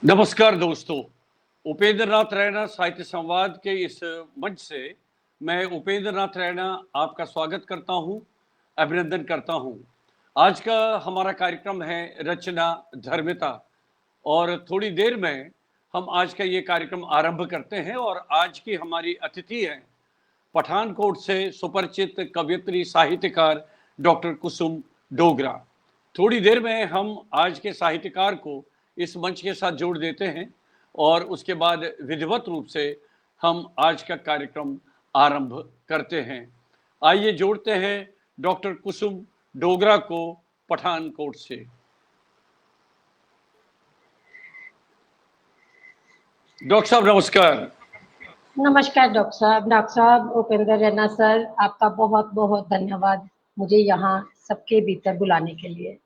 नमस्कार दोस्तों। उपेंद्र नाथ रैना साहित्य संवाद के इस मंच से मैं उपेंद्र नाथ रैना आपका स्वागत करता हूं, अभिनंदन करता हूं। आज का हमारा कार्यक्रम है रचना धर्मिता और थोड़ी देर में हम आज का ये कार्यक्रम आरंभ करते हैं। और आज की हमारी अतिथि है पठानकोट से सुपरिचित कवयित्री साहित्यकार डॉक्टर कुसुम डोगरा। थोड़ी देर में हम आज के साहित्यकार को इस मंच के साथ जोड़ देते हैं और उसके बाद विधिवत रूप से हम आज का कार्यक्रम आरंभ करते हैं। आइए जोड़ते हैं डॉक्टर कुसुम डोगरा को पठानकोट से। डॉक्टर साहब नमस्कार। नमस्कार डॉक्टर साहब उपेंद्र रैना सर, आपका बहुत बहुत धन्यवाद मुझे यहाँ सबके भीतर बुलाने के लिए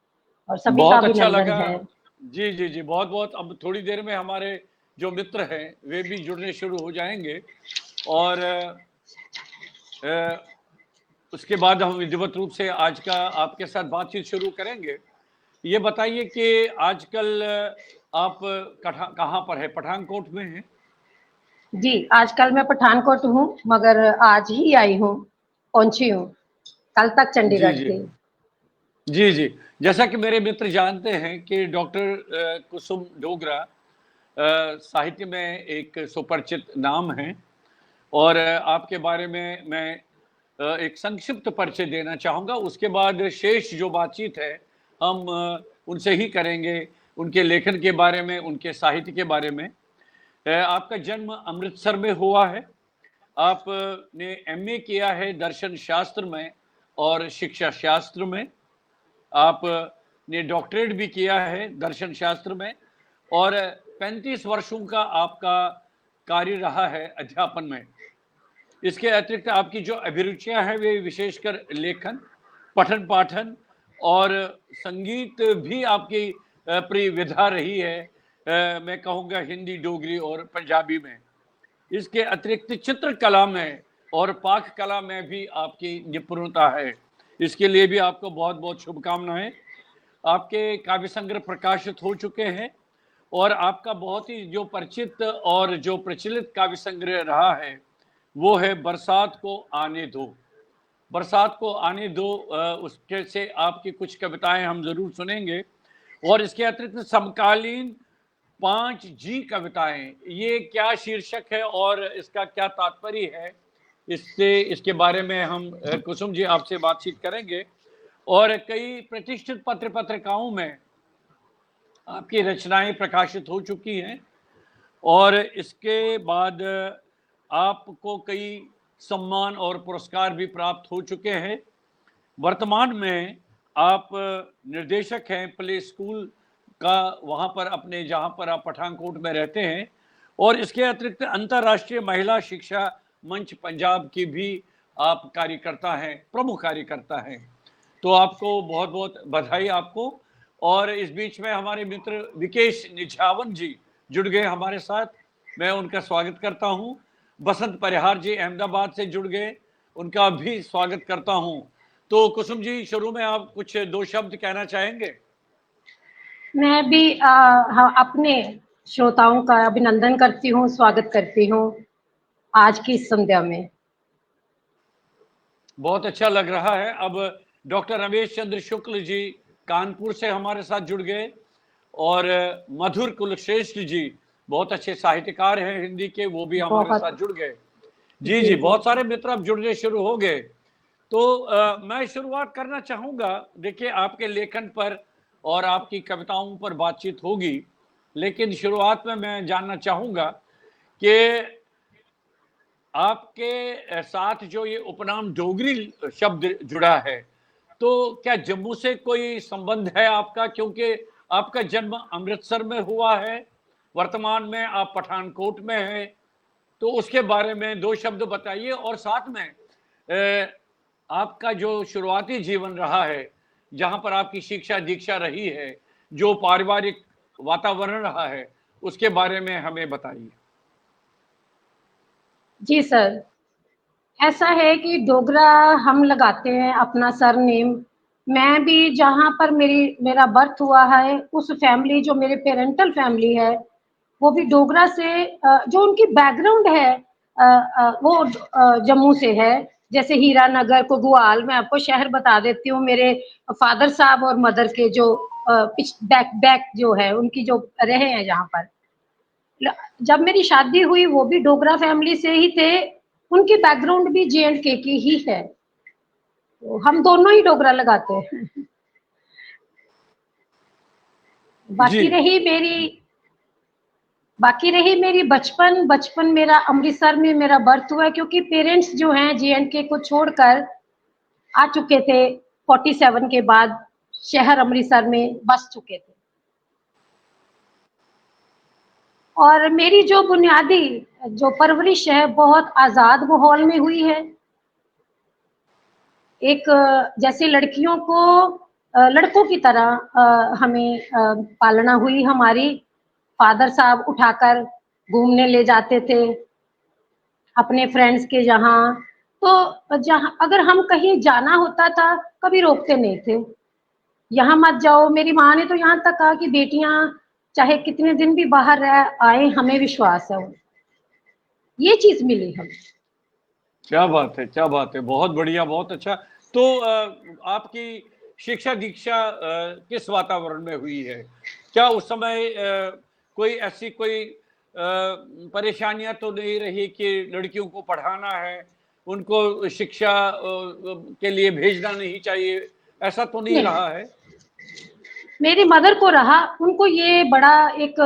और सभी का बहुत अच्छा अभिनंदन लगा। है। जी जी जी, बहुत बहुत। अब थोड़ी देर में हमारे जो मित्र हैं वे भी जुड़ने शुरू हो जाएंगे और उसके बाद हम विधिवत रूप से आज का आपके साथ बातचीत शुरू करेंगे। ये बताइए कि आजकल आप कहाँ पर है? पठानकोट में हैं? जी, आजकल मैं पठानकोट हूँ, मगर आज ही आई हूँ, पहुंची हूँ, कल तक जी चंडीगढ़ जी थी। जी जी, जैसा कि मेरे मित्र जानते हैं कि डॉक्टर कुसुम डोगरा साहित्य में एक सुपरिचित नाम है और आपके बारे में मैं एक संक्षिप्त परिचय देना चाहूँगा। उसके बाद शेष जो बातचीत है हम उनसे ही करेंगे, उनके लेखन के बारे में, उनके साहित्य के बारे में। आपका जन्म अमृतसर में हुआ है। आपने एमए किया है दर्शन शास्त्र में और शिक्षा शास्त्र में। आपने डॉक्टरेट भी किया है दर्शन शास्त्र में और 35 वर्षों का आपका कार्य रहा है अध्यापन में। इसके अतिरिक्त आपकी जो अभिरुचियां हैं वे विशेषकर लेखन, पठन पाठन और संगीत भी आपकी प्रिय विधा रही है। मैं कहूँगा हिंदी, डोगरी और पंजाबी में। इसके अतिरिक्त चित्रकला में और पाक कला में भी आपकी निपुणता है। इसके लिए भी आपको बहुत बहुत शुभकामनाएं। आपके काव्य संग्रह प्रकाशित हो चुके हैं और आपका बहुत ही जो परिचित और जो प्रचलित काव्य संग्रह रहा है वो है बरसात को आने दो। बरसात को आने दो, उसके से आपकी कुछ कविताएं हम जरूर सुनेंगे। और इसके अतिरिक्त समकालीन 5 जी कविताएं, ये क्या शीर्षक है और इसका क्या तात्पर्य है, इसके बारे में हम कुसुम जी आपसे बातचीत करेंगे। और कई प्रतिष्ठित पत्र पत्रिकाओं में आपकी रचनाएं प्रकाशित हो चुकी हैं और इसके बाद आपको कई सम्मान और पुरस्कार भी प्राप्त हो चुके हैं। वर्तमान में आप निर्देशक हैं प्ले स्कूल का, वहाँ पर अपने जहाँ पर आप पठानकोट में रहते हैं। और इसके अतिरिक्त अंतर्राष्ट्रीय महिला शिक्षा मंच पंजाब की भी आप कार्यकर्ता हैं, प्रमुख कार्यकर्ता हैं। तो आपको बहुत बहुत बधाई आपको। और इस बीच में हमारे मित्र विकेश निझावन जी जुड़ गए हमारे साथ, मैं उनका स्वागत करता हूं। बसंत परिहार जी अहमदाबाद से जुड़ गए, उनका भी स्वागत करता हूं। तो कुसुम जी, शुरू में आप कुछ 2 शब्द कहना चाहेंगे? मैं भी अपने श्रोताओं का अभिनंदन करती हूँ, स्वागत करती हूँ आज की इस संध्या में। बहुत अच्छा लग रहा है। अब डॉक्टर रमेश चंद्र शुक्ल जी कानपुर से हमारे साथ जुड़ गए और मधुर कुलश्रेष्ठ जी बहुत अच्छे साहित्यकार हैं हिंदी के, वो भी हमारे साथ जुड़ गए। जी जी, बहुत सारे मित्र अब जुड़ने शुरू हो गए। तो मैं शुरुआत करना चाहूँगा। देखिए, आपके लेखन पर और आपकी कविताओं पर बातचीत होगी, लेकिन शुरुआत में मैं जानना चाहूँगा कि आपके साथ जो ये उपनाम डोगरी शब्द जुड़ा है, तो क्या जम्मू से कोई संबंध है आपका? क्योंकि आपका जन्म अमृतसर में हुआ है, वर्तमान में आप पठानकोट में हैं। तो उसके बारे में 2 शब्द बताइए। और साथ में आपका जो शुरुआती जीवन रहा है, जहाँ पर आपकी शिक्षा दीक्षा रही है, जो पारिवारिक वातावरण रहा है, उसके बारे में हमें बताइए। जी सर, ऐसा है कि डोगरा हम लगाते हैं अपना सरनेम। मैं भी जहाँ पर मेरा बर्थ हुआ है उस फैमिली, जो मेरे पेरेंटल फैमिली है, वो भी डोगरा से। जो उनकी बैकग्राउंड है वो जम्मू से है, जैसे हीरानगर, कुगवाल। मैं आपको शहर बता देती हूँ, मेरे फादर साहब और मदर के जो बैक जो है उनकी जो रहे हैं यहाँ पर। जब मेरी शादी हुई वो भी डोगरा फैमिली से ही थे, उनकी बैकग्राउंड भी J&K की ही है, तो हम दोनों ही डोगरा लगाते हैं। जी। बाकी रही मेरी बचपन मेरा अमृतसर में मेरा बर्थ हुआ, क्योंकि पेरेंट्स जो हैं J&K को छोड़कर आ चुके थे 47 के बाद, शहर अमृतसर में बस चुके थे। और मेरी जो बुनियादी जो परवरिश है बहुत आजाद माहौल में हुई है। एक जैसे लड़कियों को लड़कों की तरह हमें पालना हुई हमारी। फादर साहब उठाकर घूमने ले जाते थे अपने फ्रेंड्स के यहाँ, तो जहाँ अगर हम कहीं जाना होता था कभी रोकते नहीं थे, यहाँ मत जाओ। मेरी माँ ने तो यहाँ तक कहा कि बेटियां चाहे कितने दिन भी बाहर रह आए, हमें विश्वास है। ये चीज मिली हमें। क्या बात है, क्या बात है, बहुत बढ़िया, बहुत अच्छा। तो आपकी शिक्षा दीक्षा किस वातावरण में हुई है? क्या उस समय कोई ऐसी कोई परेशानियां तो नहीं रही कि लड़कियों को पढ़ाना है, उनको शिक्षा के लिए भेजना नहीं चाहिए, ऐसा तो नहीं रहा है? मेरी मदर को रहा, उनको ये बड़ा एक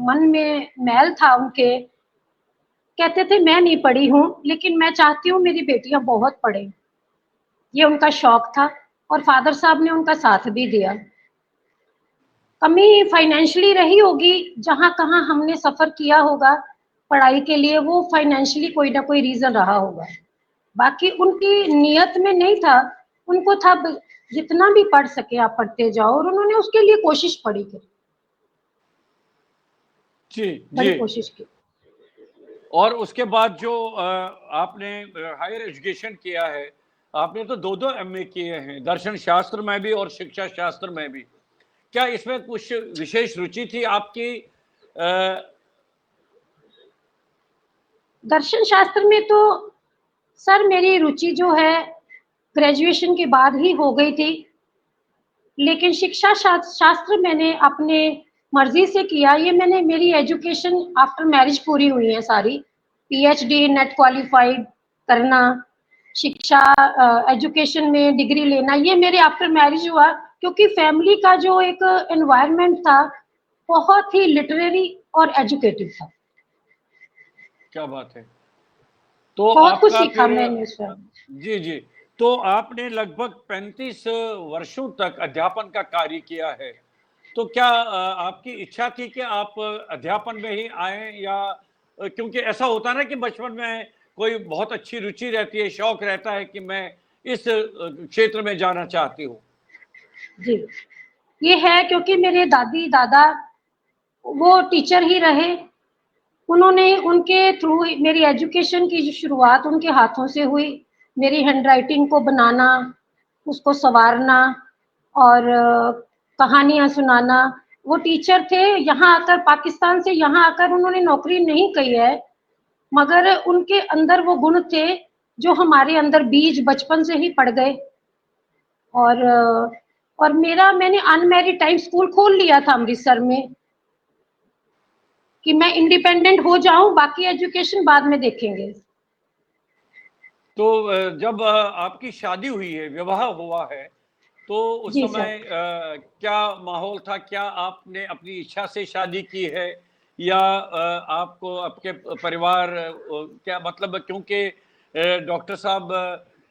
मन में मैल था उनके। कहते थे मैं नहीं पढ़ी हूँ, लेकिन मैं चाहती हूँ मेरी बेटियां बहुत पढ़े, ये उनका शौक था। और फादर साहब ने उनका साथ भी दिया। कमी फाइनेंशियली रही होगी, जहां कहाँ हमने सफर किया होगा पढ़ाई के लिए, वो फाइनेंशियली कोई ना कोई रीजन रहा होगा। बाकी उनकी नियत में नहीं था, उनको था जितना भी पढ़ सके आप पढ़ते जाओ, और उन्होंने उसके लिए कोशिश पड़ी करी, जी बड़ी जी। कोशिश की। और उसके बाद जो आपने हायर एजुकेशन किया है, आपने तो दो एमए किए हैं, दर्शन शास्त्र में भी और शिक्षा शास्त्र में भी। क्या इसमें कुछ विशेष रुचि थी आपकी? दर्शन शास्त्र में तो सर मेरी रुचि जो है ग्रेजुएशन के बाद ही हो गई थी, लेकिन शिक्षा शास्त्र मैंने अपने मर्जी से किया। ये मैंने मेरी एजुकेशन आफ्टर मैरिज पूरी हुई है सारी, पीएचडी नेट क्वालिफाइड करना, शिक्षा एजुकेशन में डिग्री लेना, ये मेरे आफ्टर मैरिज हुआ। क्योंकि फैमिली का जो एक एनवायरनमेंट था बहुत ही लिटरेरी और एजुकेटिव था। क्या बात है। तो बहुत कुछ आपका सीखा फिर मैंने उसमें। जी जी, तो आपने लगभग 35 वर्षों तक अध्यापन का कार्य किया है। तो क्या आपकी इच्छा थी कि आप अध्यापन में ही आए, या क्योंकि ऐसा होता है ना कि बचपन में कोई बहुत अच्छी रुचि रहती है, शौक रहता है कि मैं इस क्षेत्र में जाना चाहती हूँ? जी, ये है क्योंकि मेरे दादी दादा वो टीचर ही रहे। उन्होंने उनके थ्रू मेरी एजुकेशन की जो शुरुआत उनके हाथों से हुई। मेरी हैंडराइटिंग को बनाना, उसको संवारना और कहानियाँ सुनाना। वो टीचर थे, यहाँ आकर पाकिस्तान से यहाँ आकर उन्होंने नौकरी नहीं की है, मगर उनके अंदर वो गुण थे जो हमारे अंदर बीज बचपन से ही पड़ गए। और मैंने अनमैरिड टाइम स्कूल खोल लिया था अमृतसर में कि मैं इंडिपेंडेंट हो जाऊं, बाकी एजुकेशन बाद में देखेंगे। तो जब आपकी शादी हुई है, विवाह हुआ है, तो उस जी सर। समय क्या माहौल था? क्या आपने अपनी इच्छा से शादी की है, या आपको आपके परिवार क्या मतलब, क्योंकि डॉक्टर साहब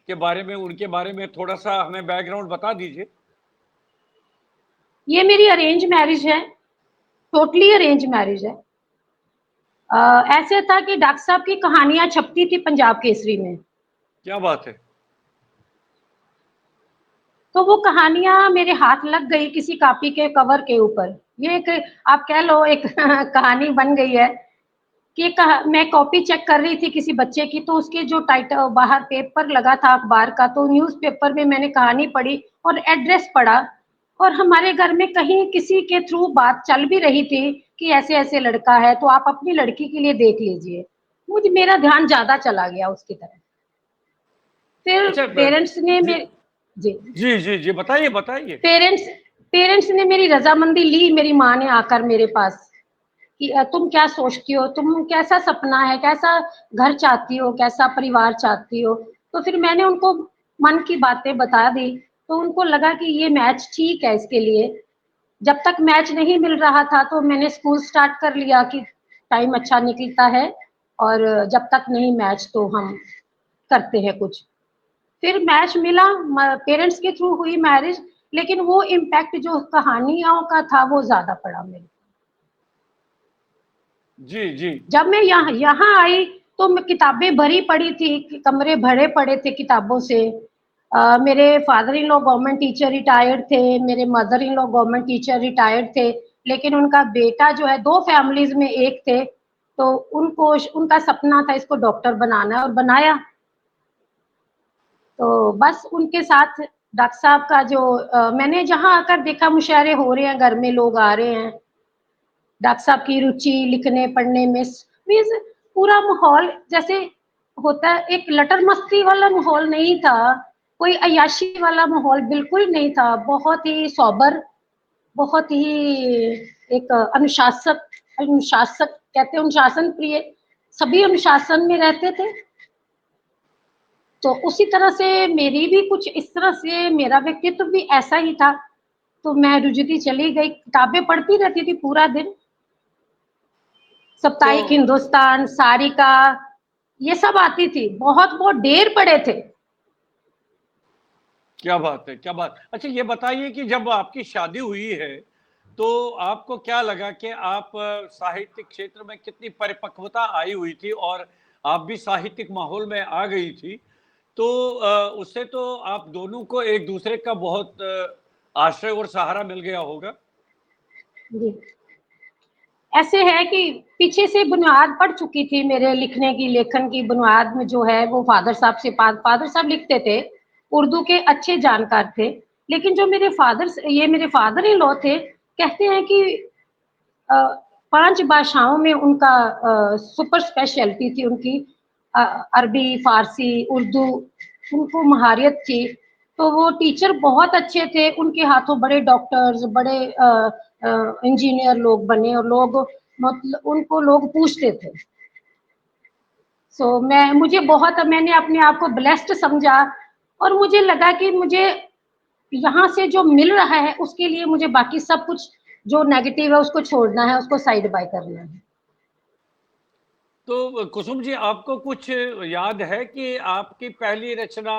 के बारे में, उनके बारे में थोड़ा-सा हमें बैकग्राउंड बता दीजिए? ये मेरी अरेंज मैरिज है, टोटली अरेंज मैरिज है। ऐसे था कि डॉक्टर साहब की कहानियां छपती थी पंजाब केसरी में, क्या बात है! तो वो कहानियां मेरे हाथ लग गई किसी कॉपी के कवर के ऊपर। ये एक आप कह लो एक कहानी बन गई है कि मैं कॉपी चेक कर रही थी किसी बच्चे की, तो उसके जो टाइटल बाहर पेपर लगा था अखबार का, तो न्यूज़पेपर में मैंने कहानी पढ़ी और एड्रेस पढ़ा। और हमारे घर में कहीं किसी के थ्रू बात चल भी रही थी कि ऐसे ऐसे लड़का है तो आप अपनी लड़की के लिए देख लीजिए। मुझे मेरा ध्यान ज्यादा चला गया उसकी तरफ। फिर अच्छा पेरेंट्स ने जी मेरे जी जी जी जी, बताइए बताइए। पेरेंट्स पेरेंट्स ने मेरी रजामंदी ली, मेरी माँ ने आकर मेरे पास कि तुम क्या सोचती हो, तुम कैसा सपना है, कैसा घर चाहती हो, कैसा परिवार चाहती हो। तो फिर मैंने उनको मन की बातें बता दी, तो उनको लगा कि ये मैच ठीक है इसके लिए। जब तक मैच नहीं मिल रहा था तो मैंने स्कूल स्टार्ट कर लिया कि टाइम अच्छा निकलता है, और जब तक नहीं मैच तो हम करते हैं कुछ। फिर मैच मिला, पेरेंट्स के थ्रू हुई मैरिज, लेकिन वो इम्पैक्ट जो कहानियों का था वो ज्यादा पड़ा मेरे। जी जी जब मैं यहाँ यहाँ आई तो मैं किताबें भरी पड़ी थी, कमरे भरे पड़े थे किताबों से। मेरे father in law government teacher retired थे, मेरे mother in law government teacher retired थे, लेकिन उनका बेटा जो है, दो फैमिलीज में एक थे, तो उनको उनका सपना था इसको डॉक्टर बनाना, और बनाया। तो बस उनके साथ डॉक्टर साहब का जो मैंने जहाँ आकर देखा मुशायरे हो रहे हैं, घर में लोग आ रहे हैं, डॉक्टर साहब की रुचि लिखने पढ़ने में, मीन्स पूरा माहौल जैसे होता है, एक लटर मस्ती वाला माहौल नहीं था, कोई अय्याशी वाला माहौल बिल्कुल नहीं था, बहुत ही सोबर, बहुत ही एक अनुशासक अनुशासक कहते हैं, अनुशासन प्रिय, सभी अनुशासन में रहते थे। तो उसी तरह से मेरी भी कुछ इस तरह से मेरा व्यक्तित्व भी ऐसा ही था। तो मैं रुझती चली गई, किताबें पढ़ती रहती थी पूरा दिन, तो साप्ताहिक हिंदुस्तान, सारिका, ये सब आती थी, बहुत बहुत ढेर पड़े थे। क्या बात है, क्या बात। अच्छा ये बताइए कि जब आपकी शादी हुई है तो आपको क्या लगा कि आप साहित्यिक क्षेत्र में कितनी परिपक्वता आई हुई थी और आप भी साहित्यिक माहौल में आ गई थी, तो उससे तो आप दोनों को एक दूसरे का बहुत आश्रय और सहारा मिल गया होगा। जी, ऐसे है कि पीछे से बुनियाद पड़ चुकी थी मेरे लिखने की, लेखन की बुनियाद में जो है वो फादर साहब से, फादर साहब लिखते थे, उर्दू के अच्छे जानकार थे। लेकिन जो मेरे फादर इन लॉ थे, कहते हैं कि अ, 5 भाषाओं में उनका सुपर स्पेशलिटी थी उनकी, अ, अरबी, फारसी, उर्दू, उनको महारत थी। तो वो टीचर बहुत अच्छे थे, उनके हाथों बड़े डॉक्टर्स, बड़े इंजीनियर लोग बने, और लोग मतलब उनको लोग पूछते थे। मैंने अपने आप को ब्लेस्ड समझा, और मुझे लगा कि मुझे यहाँ से जो मिल रहा है उसके लिए मुझे बाकी सब कुछ जो नेगेटिव है उसको छोड़ना है, उसको साइड बाय करना है। तो कुसुम जी, आपको कुछ याद है कि आपकी पहली रचना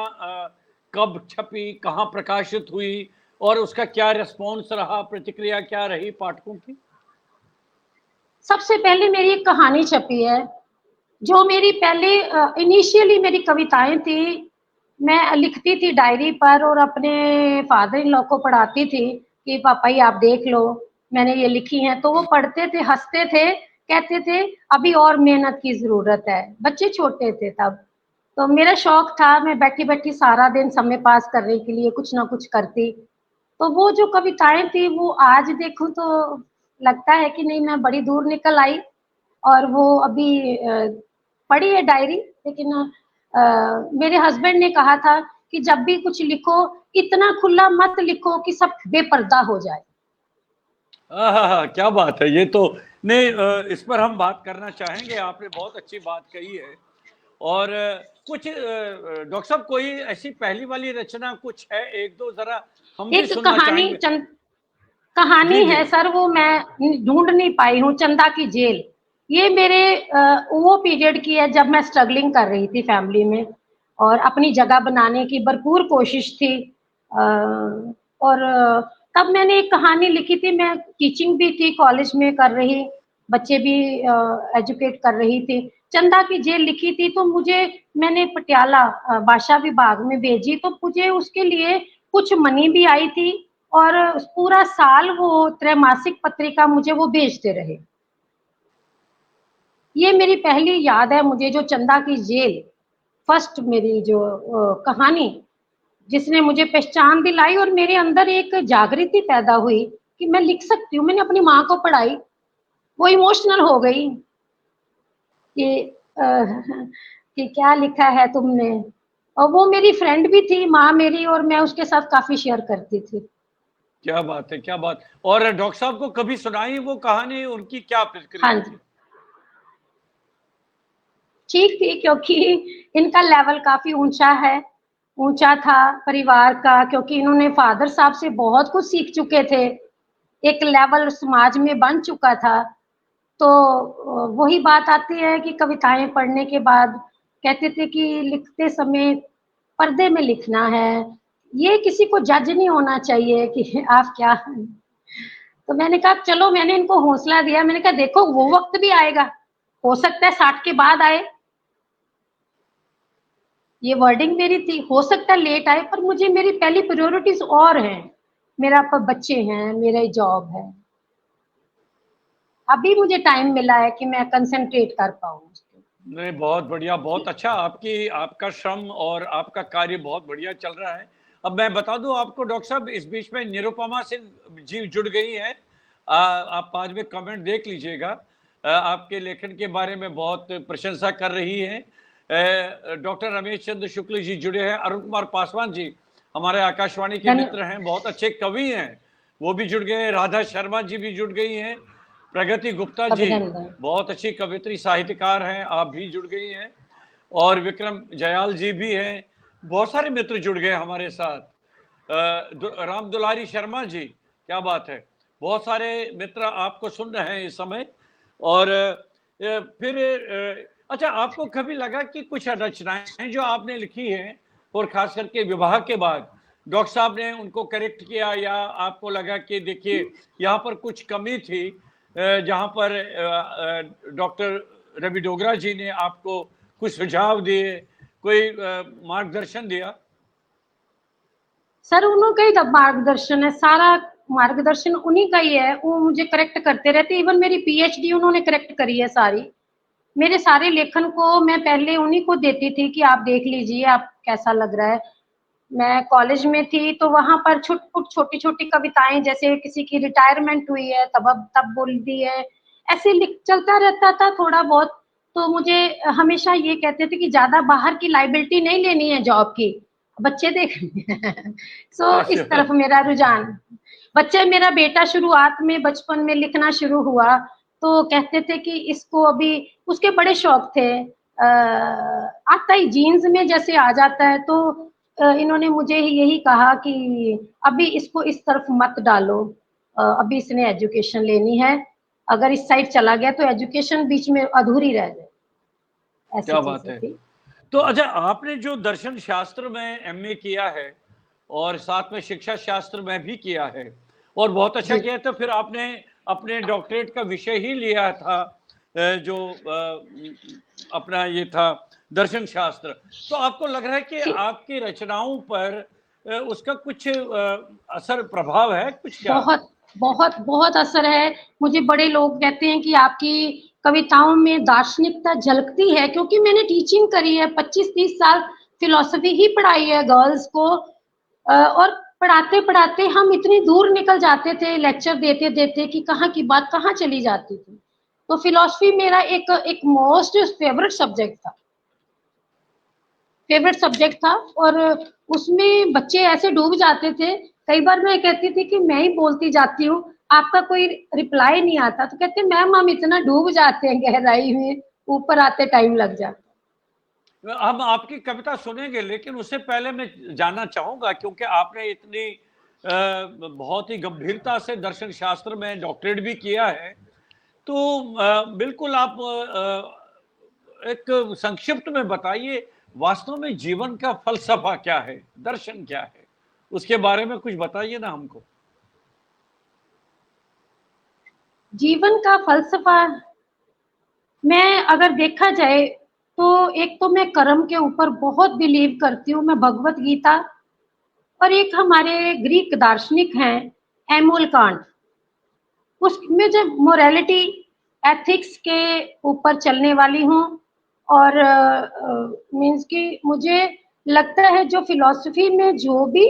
कब छपी, कहाँ प्रकाशित हुई और उसका क्या रिस्पॉन्स रहा, प्रतिक्रिया क्या रही पाठकों की? सबसे पहले मेरी एक कहानी छपी है, जो मेरी पहले इनिशियली मेरी कविताएं थी। मैं लिखती थी डायरी पर और अपने फादर इन लॉ को पढ़ाती थी कि पापा ये आप देख लो, मैंने ये लिखी हैं। तो वो पढ़ते थे, हंसते थे, कहते थे अभी और मेहनत की जरूरत है। बच्चे छोटे थे तब, तो मेरा शौक था, मैं बैठी बैठी सारा दिन समय पास करने के लिए कुछ ना कुछ करती। तो वो जो कविताएं थी वो आज देखूं तो लगता है कि नहीं, मैं बड़ी दूर निकल आई। और वो अभी पढ़ी है डायरी, लेकिन मेरे हस्बैंड ने कहा था कि जब भी कुछ लिखो इतना खुला मत लिखो कि सब बेपर्दा हो जाए। क्या बात है, ये तो नहीं, इस पर हम बात करना चाहेंगे, आपने बहुत अच्छी बात कही है। और कुछ डॉक्टर साहब, कोई ऐसी पहली वाली रचना कुछ है, एक दो जरा हम भी एक सुनना चाहेंगे। जी कहानी जी है सर, वो मैं ढूंढ नहीं पाई हूँ, चंदा की जेल। ये मेरे वो पीरियड की है जब मैं स्ट्रगलिंग कर रही थी फैमिली में, और अपनी जगह बनाने की भरपूर कोशिश थी। और तब मैंने एक कहानी लिखी थी, मैं टीचिंग भी थी, कॉलेज में कर रही, बच्चे भी एजुकेट कर रही थी। चंदा की जेल लिखी थी, तो मैंने पटियाला भाषा विभाग में भेजी, तो मुझे उसके लिए कुछ मनी भी आई थी, और पूरा साल वो त्रैमासिक पत्रिका मुझे वो भेजते रहे। ये मेरी पहली याद है मुझे, जो चंदा की जेल, फर्स्ट मेरी जो कहानी, जिसने मुझे पहचान दिलाई और मेरे अंदर एक जागृति पैदा हुई कि मैं लिख सकती हूँ। मैंने अपनी माँ को पढ़ाई, वो इमोशनल हो गई कि कि क्या लिखा है तुमने। और वो मेरी फ्रेंड भी थी, माँ मेरी, और मैं उसके साथ काफ़ी शेयर करती थी। क्या बात है, क्या बात। और डॉक्टर साहब को कभी सुनाई वो कहानी, उनकी क्या हाँ प्रतिक्रिया जी। थी? ठीक थी, क्योंकि इनका लेवल काफ़ी ऊँचा था परिवार का, क्योंकि इन्होंने फ़ादर साहब से बहुत कुछ सीख चुके थे। एक लेवल समाज में बन चुका था। तो वही बात आती है कि कविताएँ पढ़ने के बाद कहते थे कि लिखते समय पर्दे में लिखना है। ये किसी को जज नहीं होना चाहिए कि आप क्या। तो मैंने कहा चलो, मैंने इनको हौसला दिया, मैंने कहा देखो वो वक़्त भी आएगा, हो सकता है 60 के बाद आए। ये वर्डिंग मेरी थी, हो सकता है लेट आए, पर मुझे मेरी पहली प्रायोरिटीज़ और हैं। मेरा बच्चे हैं, मेरा जॉब है। अभी मुझे टाइम मिला है कि मैं कंसंट्रेट कर पाऊँ उस पे। नहीं, बहुत बढ़िया, बहुत अच्छा। आपका श्रम और आपका कार्य बहुत बढ़िया चल रहा है। अब मैं बता दूँ आपको डॉक्टर साहब, इस बीच में निरुपमा सिंह जी जुड़ गई हैं। आप बाद में कमेंट देख लीजिएगा। आपके लेखन के बारे में बहुत प्रशंसा कर रही हैं। डॉक्टर रमेश चंद्र शुक्ल जी जुड़े हैं। अरुण कुमार पासवान जी हमारे आकाशवाणी के धन्य मित्र हैं, बहुत अच्छे कवि हैं, वो भी जुड़ गए हैं। राधा शर्मा जी भी जुड़ गई हैं। प्रगति गुप्ता जी अभिनंदन। बहुत अच्छी कवित्री साहित्यकार हैं, आप भी जुड़ गई हैं। और विक्रम जयाल जी भी हैं। बहुत सारे मित्र जुड़ गए हमारे साथ। राम दुलारी शर्मा जी, क्या बात है। बहुत सारे मित्र आपको सुन रहे हैं इस समय। और फिर अच्छा, आपको कभी लगा कि कुछ रचनाएं जो आपने लिखी हैं और खास करके विवाह के बाद डॉक्टर साहब ने उनको करेक्ट किया, या आपको लगा कि देखिए यहाँ पर कुछ कमी थी, जहाँ पर डॉक्टर रवि डोगरा जी ने आपको कुछ सुझाव दिए, कोई मार्गदर्शन दिया? सर उन्हों का ही तो मार्गदर्शन है, सारा मार्गदर्शन उन्हीं का ही है। वो मुझे करेक्ट करते रहते। इवन मेरी पीएचडी उन्होंने करेक्ट करी है सारी। मेरे सारे लेखन को मैं पहले उन्हीं को देती थी कि आप देख लीजिए, आप कैसा लग रहा है। मैं कॉलेज में थी तो वहाँ पर छोटी-छोटी कविताएँ, जैसे किसी की रिटायरमेंट हुई है तब बोल दी है। ऐसे लिख चलता रहता था थोड़ा बहुत। तो मुझे हमेशा ये कहते थे कि ज़्यादा बाहर की लायबिलिटी नहीं लेनी है जॉब की, बच्चे देख हैं। सो इस अच्छा। तरफ मेरा रुझान। बच्चे, मेरा बेटा शुरुआत में बचपन में लिखना शुरू हुआ, तो कहते थे कि इसको अभी, उसके बड़े शौक थे। आता ही जीन्स में जैसे आ जाता है, तो इन्होंने मुझे यही कहा कि अभी इसको इस तरफ मत डालो। अभी इसने एजुकेशन लेनी है। अगर इस साइड चला गया तो एजुकेशन बीच में अधूरी रह जाए। ऐसी क्या बात चीज़ें है। थी। तो अच्छा, आपने जो दर्शन शास्त्र में एमए किया है और साथ में शिक्षा शास्त्र में भी किया है और बहुत अच्छा जी। किया, तो फिर आपने अपने डॉक्टरेट का विषय ही लिया था, जो अपना ये था दर्शन शास्त्र। तो आपको लग रहा है कि जी, आपकी रचनाओं पर उसका कुछ असर प्रभाव है कुछ क्या? बहुत, बहुत, बहुत असर है। मुझे बड़े लोग कहते हैं कि आपकी कविताओं में दार्शनिकता झलकती है, क्योंकि मैंने टीचिंग करी है, 25-30 साल फिलॉसफी ही पढ़ाई है गर्ल्स को। और पढ़ाते-पढ़ाते हम इतनी दूर निकल जाते थे लेक्चर देते-देते कि कहाँ की बात कहाँ चली जाती थी। तो फिलॉसफी मेरा एक एक मोस्ट फेवरेट सब्जेक्ट था। फेवरेट सब्जेक्ट था, और उसमें बच्चे ऐसे डूब जाते थे। कई बार मैं कहती थी कि मैं ही बोलती जाती हूँ, आपका कोई रिप्लाई नहीं आता। तो कहते मैम हम इतना डूब जाते हैं गहराई में, ऊपर आते टाइम लग जाता। हम आपकी कविता सुनेंगे, लेकिन उससे पहले मैं जानना चाहूंगा, क्योंकि आपने इतनी बहुत ही गंभीरता से दर्शन शास्त्र में डॉक्टरेट भी किया है, तो बिल्कुल आप एक संक्षिप्त में बताइए, वास्तव में जीवन का फलसफा क्या है, दर्शन क्या है, उसके बारे में कुछ बताइए ना हमको। जीवन का फलसफा, मैं अगर देखा जाए तो एक तो मैं कर्म के ऊपर बहुत बिलीव करती हूँ, मैं भगवत गीता। और एक हमारे ग्रीक दार्शनिक हैं एमुल कांट, उसमें जब मोरालिटी एथिक्स के ऊपर चलने वाली हूँ। और मीन्स कि मुझे लगता है जो फिलॉसफी में जो भी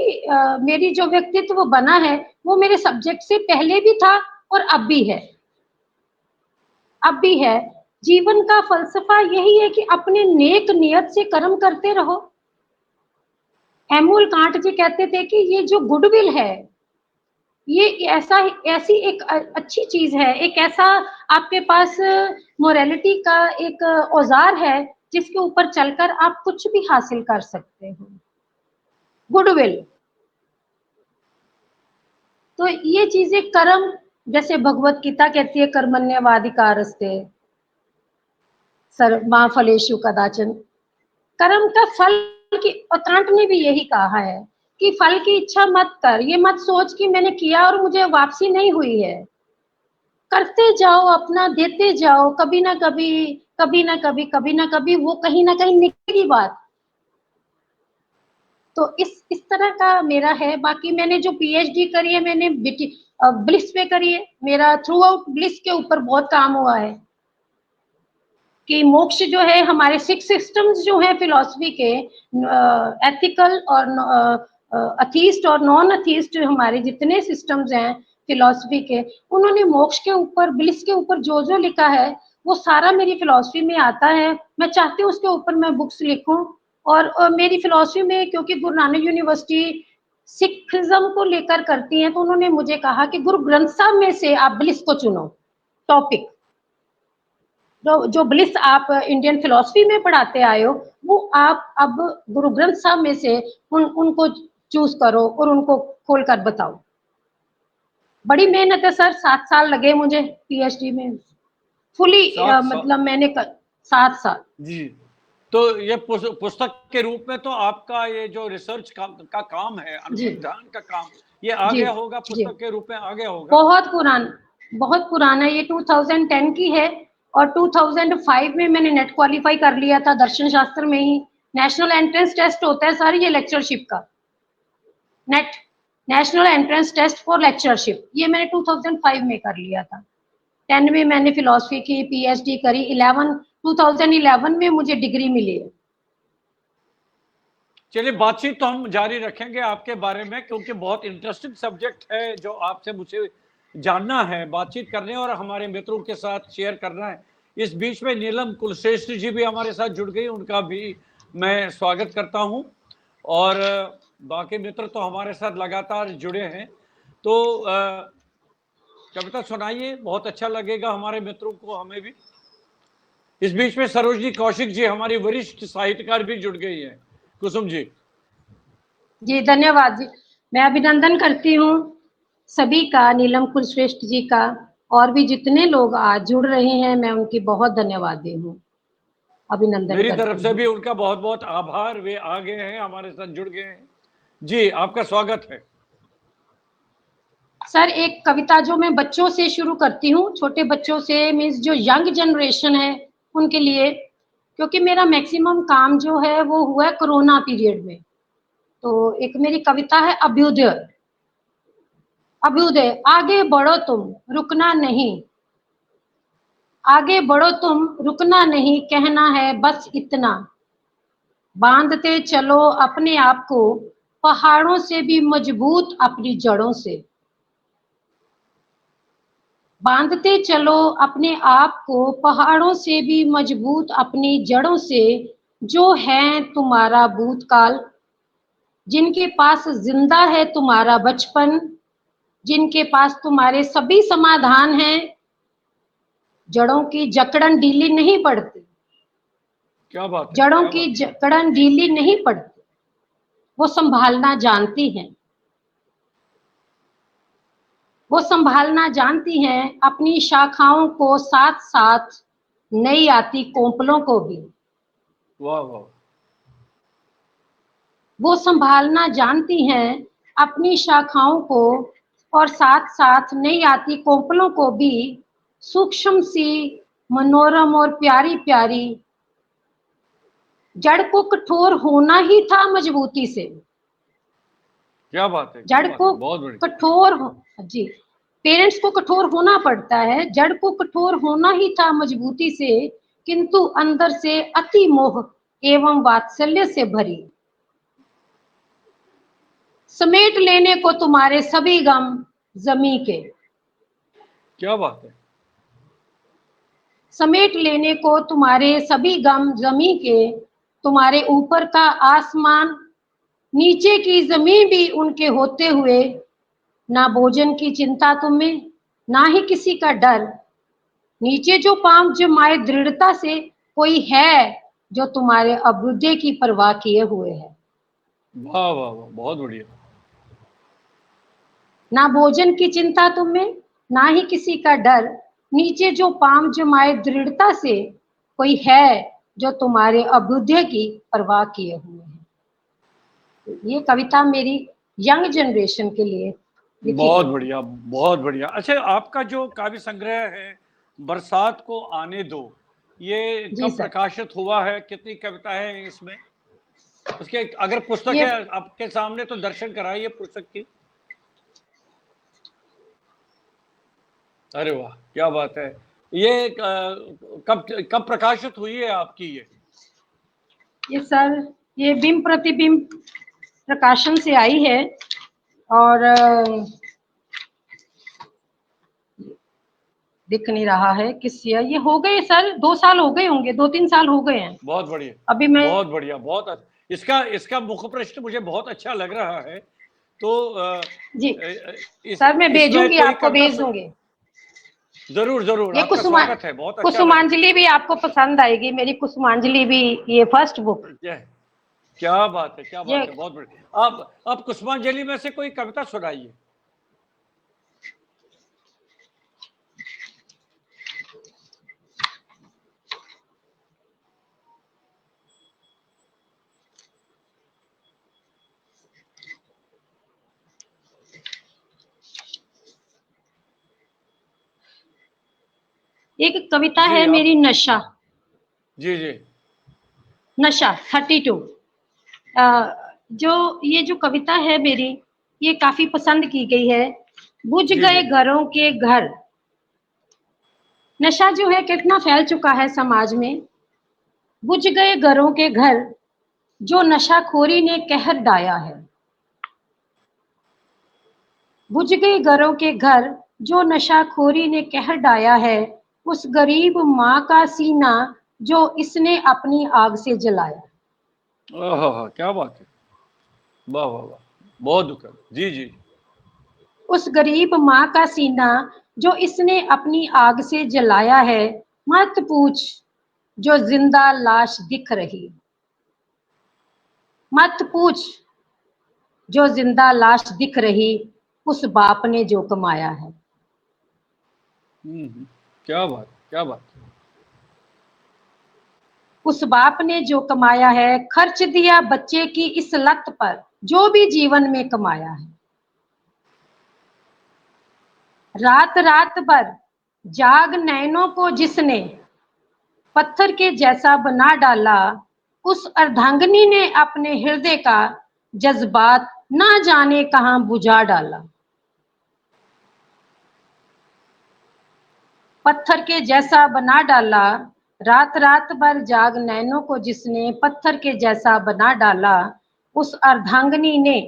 मेरी जो व्यक्तित्व बना है, वो मेरे सब्जेक्ट से पहले भी था और अब भी है। अब भी है। जीवन का फलसफा यही है कि अपने नेक नियत से कर्म करते रहो। एमुल कांट जी कहते थे कि ये जो गुडविल है, ये ऐसा ऐसी एक अच्छी चीज है, एक ऐसा आपके पास मोरालिटी का एक औजार है जिसके ऊपर चलकर आप कुछ भी हासिल कर सकते हो। गुडविल। तो ये चीजें कर्म, जैसे भगवत गीता कहती है कर्मण्यवाधिकारस्ते सर्वमा फलेषु कदाचन। कर्म का फल की, और कांट ने भी यही कहा है कि फल की इच्छा मत कर, ये मत सोच कि मैंने किया और मुझे वापसी नहीं हुई है। करते जाओ, अपना देते जाओ, कभी ना कभी, कभी ना कभी, कभी ना कभी वो कहीं ना कहीं निकलेगी बात। तो इस तरह का मेरा है। बाकी मैंने जो पीएचडी करी है, मैंने ब्लिस पे करी है। मेरा थ्रू आउट ब्लिस के ऊपर बहुत काम हुआ है कि मोक्ष जो है, हमारे 6 सिस्टम्स जो है फिलॉसफी के, एथिकल और अथीस्ट और नॉन अथीस्ट, हमारे जितने सिस्टम्स हैं फिलॉसफी के, उन्होंने मोक्ष के ऊपर, ब्लिस के ऊपर जो जो लिखा है वो सारा मेरी फिलॉसफी में आता है। मैं चाहती हूँ उसके ऊपर मैं बुक्स लिखूं। और मेरी फिलॉसफी में, क्योंकि गुरु नानक यूनिवर्सिटी सिखिज्म को लेकर करती है, तो उन्होंने मुझे कहा कि गुरु ग्रंथ साहब में से आप ब्लिस को चुनो टॉपिक। जो ब्लिस आप इंडियन फिलॉसफी में पढ़ाते आए हो, वो आप अब गुरु ग्रंथ साहब में से उनको चूज करो और उनको खोलकर बताओ। बड़ी मेहनत है सर, 7 साल लगे मुझे पीएचडी में फुली, मतलब मैंने 7 साल। जी। तो ये पुस्तक के रूप में तो आपका ये जो रिसर्च का काम है, अनुसंधान का काम, ये आ गया होगा, पुस्तक के रूप में आ गया होगा। बहुत पुराना, ये 2010 की है। और 2005 में मैंने नेट क्वालिफाई कर लिया था दर्शन शास्त्र में ही। नेशनल एंट्रेंस टेस्ट होता है सर ये लेक्चरशिप का, NET national entrance test for lectureship, ये मैंने 2005 में कर लिया था। 10 में मैंने फिलॉसफी की पीएचडी करी। 2011 में मुझे डिग्री मिली है। चलिए, बातचीत तो हम जारी रखेंगे आपके बारे में, क्योंकि बहुत इंटरेस्टिंग सब्जेक्ट है जो आपसे मुझे जानना है, बातचीत करने और हमारे मित्रों के साथ शेयर करना है। इस बीच में नीलम कुलश्रेष्ठ जी भी हमारे साथ जुड़ गई, उनका भी मैं स्वागत करता हूं। और बाकी मित्र तो हमारे साथ लगातार जुड़े हैं। तो कविता सुनाइए, बहुत अच्छा लगेगा हमारे मित्रों को, हमें भी। इस बीच में सरोजनी कौशिक जी, हमारी वरिष्ठ साहित्यकार, भी जुड़ गई है। कुसुम जी। जी धन्यवाद जी। मैं अभिनंदन करती हूँ सभी का, नीलम कुलश्रेष्ठ जी का, और भी जितने लोग आज जुड़ रहे हैं, मैं उनकी बहुत धन्यवाद दी हूँ, अभिनंदन मेरी करती तरफ से हूँ। भी उनका बहुत बहुत आभार, वे आ गए हैं, हमारे साथ जुड़ गए हैं। जी, आपका स्वागत है। सर एक कविता जो मैं बच्चों से शुरू करती हूँ, छोटे बच्चों से, मीन्स जो यंग जनरेशन है उनके लिए, क्योंकि मेरा मैक्सिमम काम जो है वो हुआ है कोरोना पीरियड में। तो एक मेरी कविता है अभ्युदय। अभ्युदय। आगे बढ़ो तुम, रुकना नहीं। आगे बढ़ो तुम, रुकना नहीं, कहना है बस इतना। बांधते चलो अपने आप को पहाड़ों से भी मजबूत अपनी जड़ों से। बांधते चलो अपने आप को पहाड़ों से भी मजबूत अपनी जड़ों से। जो है तुम्हारा भूतकाल, जिनके पास जिंदा है तुम्हारा बचपन, जिनके पास तुम्हारे सभी समाधान हैं, जड़ों की जकड़न ढीली नहीं पड़ती। क्या बात है, जड़ों क्या की बात है। जकड़न ढीली नहीं पड़ती, वो संभालना जानती हैं। वो संभालना जानती हैं अपनी शाखाओं को, साथ साथ नई आती कोंपलों को भी। वाह वाह। वो संभालना जानती हैं अपनी शाखाओं को, और साथ साथ नई आती कोंपलों को भी। सूक्ष्म सी, मनोरम और प्यारी प्यारी, जड़ को कठोर होना ही था मजबूती से। क्या बात है, क्या जड़ बात को है, बहुत बड़ी। कठोर हो जी, पेरेंट्स को कठोर होना पड़ता है, जड़ को कठोर होना ही था मजबूती से, किंतु अंदर से अति मोह एवं वात्सल्य से भरी। समेट लेने को तुम्हारे सभी गम जमी के। क्या बात है। समेट लेने को तुम्हारे सभी गम जमी के, तुम्हारे ऊपर का आसमान, नीचे की जमीन भी उनके होते हुए, ना भोजन की चिंता तुम्हें, ना ही किसी का डर, नीचे जो पांव जमाए दृढ़ता से, कोई है जो तुम्हारे अभ्युदय की परवाह किए हुए है। वाह वाह वाह, बहुत बढ़िया। ना भोजन की चिंता तुम्हें, ना ही किसी का डर, नीचे जो पांव जमाए दृढ़ता से, कोई है जो तुम्हारे अभ्युदय की परवाह किए हुए है। ये कविता मेरी यंग जनरेशन के लिए लिखी बहुत गई। बढ़िया, बहुत बढ़िया। अच्छा, आपका जो काव्य संग्रह है बरसात को आने दो, ये जी कब सर। प्रकाशित हुआ है? कितनी कविताएं हैं इसमें? उसके अगर पुस्तक ये है आपके सामने तो दर्शन कराइए पुस्तक की। अरे वाह, क्या बात है। ये कब कब प्रकाशित हुई है आपकी ये? सर, ये बिंब प्रतिबिंब प्रकाशन से आई है, और दिख नहीं रहा है किस ये हो गए सर, 2 साल हो गए होंगे, 2-3 साल हो गए हैं। बहुत बढ़िया, अभी मैं बहुत बढ़िया, बहुत इसका मुख पृष्ठ मुझे बहुत अच्छा लग रहा है। तो जी इस सर, मैं इसमें भेजूंगी, कोई आपको कविता भेज दूंगी। जरूर जरूर, ये आपका स्वागत है, बहुत अच्छा लगेगा। कुसुमांजलि भी आपको पसंद आएगी, मेरी कुसुमांजलि भी, ये फर्स्ट बुक। क्या बात है, क्या ये बात है, बहुत बढ़िया। आप कुसुमांजलि में से कोई कविता सुनाइए। एक कविता जी है आप मेरी, नशा। जी जी नशा 32। जो ये जो कविता है मेरी, ये काफी पसंद की गई है। बुझ जी गए जी जी घरों के घर। नशा जो है कितना फैल चुका है समाज में। बुझ गए घरों के घर, जो नशाखोरी ने कहर डाया है। बुझ गए घरों के घर, जो नशाखोरी ने कहर डाया है। उस गरीब माँ का सीना, जो इसने अपनी आग से जलाया। क्या बात है, वाह वाह वाह, बहुत दुखद। जी जी उस गरीब माँ का सीना, जो इसने अपनी आग से जलाया है। मत पूछ, जो जिंदा लाश दिख रही। मत पूछ, जो जिंदा लाश दिख रही, उस बाप ने जो कमाया है। क्या बात, क्या बात। उस बाप ने जो कमाया है, खर्च दिया बच्चे की इस लत पर, जो भी जीवन में कमाया है। रात रात भर जाग नैनों को जिसने पत्थर के जैसा बना डाला, उस अर्धांगिनी ने अपने हृदय का जज्बात ना जाने कहां बुझा डाला। पत्थर के जैसा बना डाला, रात रात भर जाग नैनों को जिसने पत्थर के जैसा बना डाला, उस अर्धांगिनी ने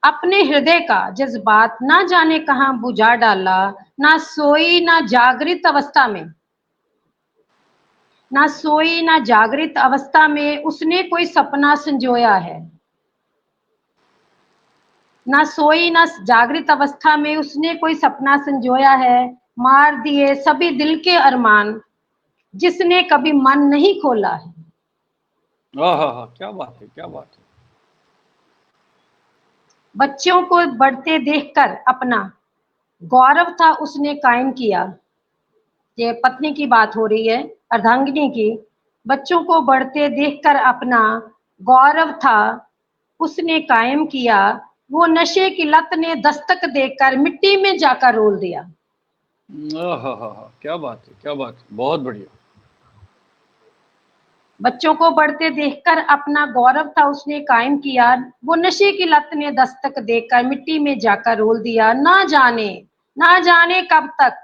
अपने हृदय का जज्बात ना जाने कहां बुझा डाला। ना सोई ना जागृत अवस्था में, ना सोई ना जागृत अवस्था में उसने कोई सपना संजोया है। ना सोई ना जागृत अवस्था में उसने कोई सपना संजोया है। मार दिए सभी दिल के अरमान, जिसने कभी मन नहीं खोला है। क्या बात है, क्या बात है। बच्चों को बढ़ते देखकर अपना गौरव था उसने कायम किया। ये पत्नी की बात हो रही है, अर्धांगिनी की। बच्चों को बढ़ते देखकर अपना गौरव था उसने कायम किया। वो नशे की लत ने दस्तक देकर मिट्टी में जाकर रोल दिया। क्या बात है, क्या बात है, बहुत बढ़िया। बच्चों को बढ़ते देखकर अपना गौरव था उसने कायम किया। वो नशे की लत ने दस्तक देकर मिट्टी में जाकर रोल दिया। ना जाने कब तक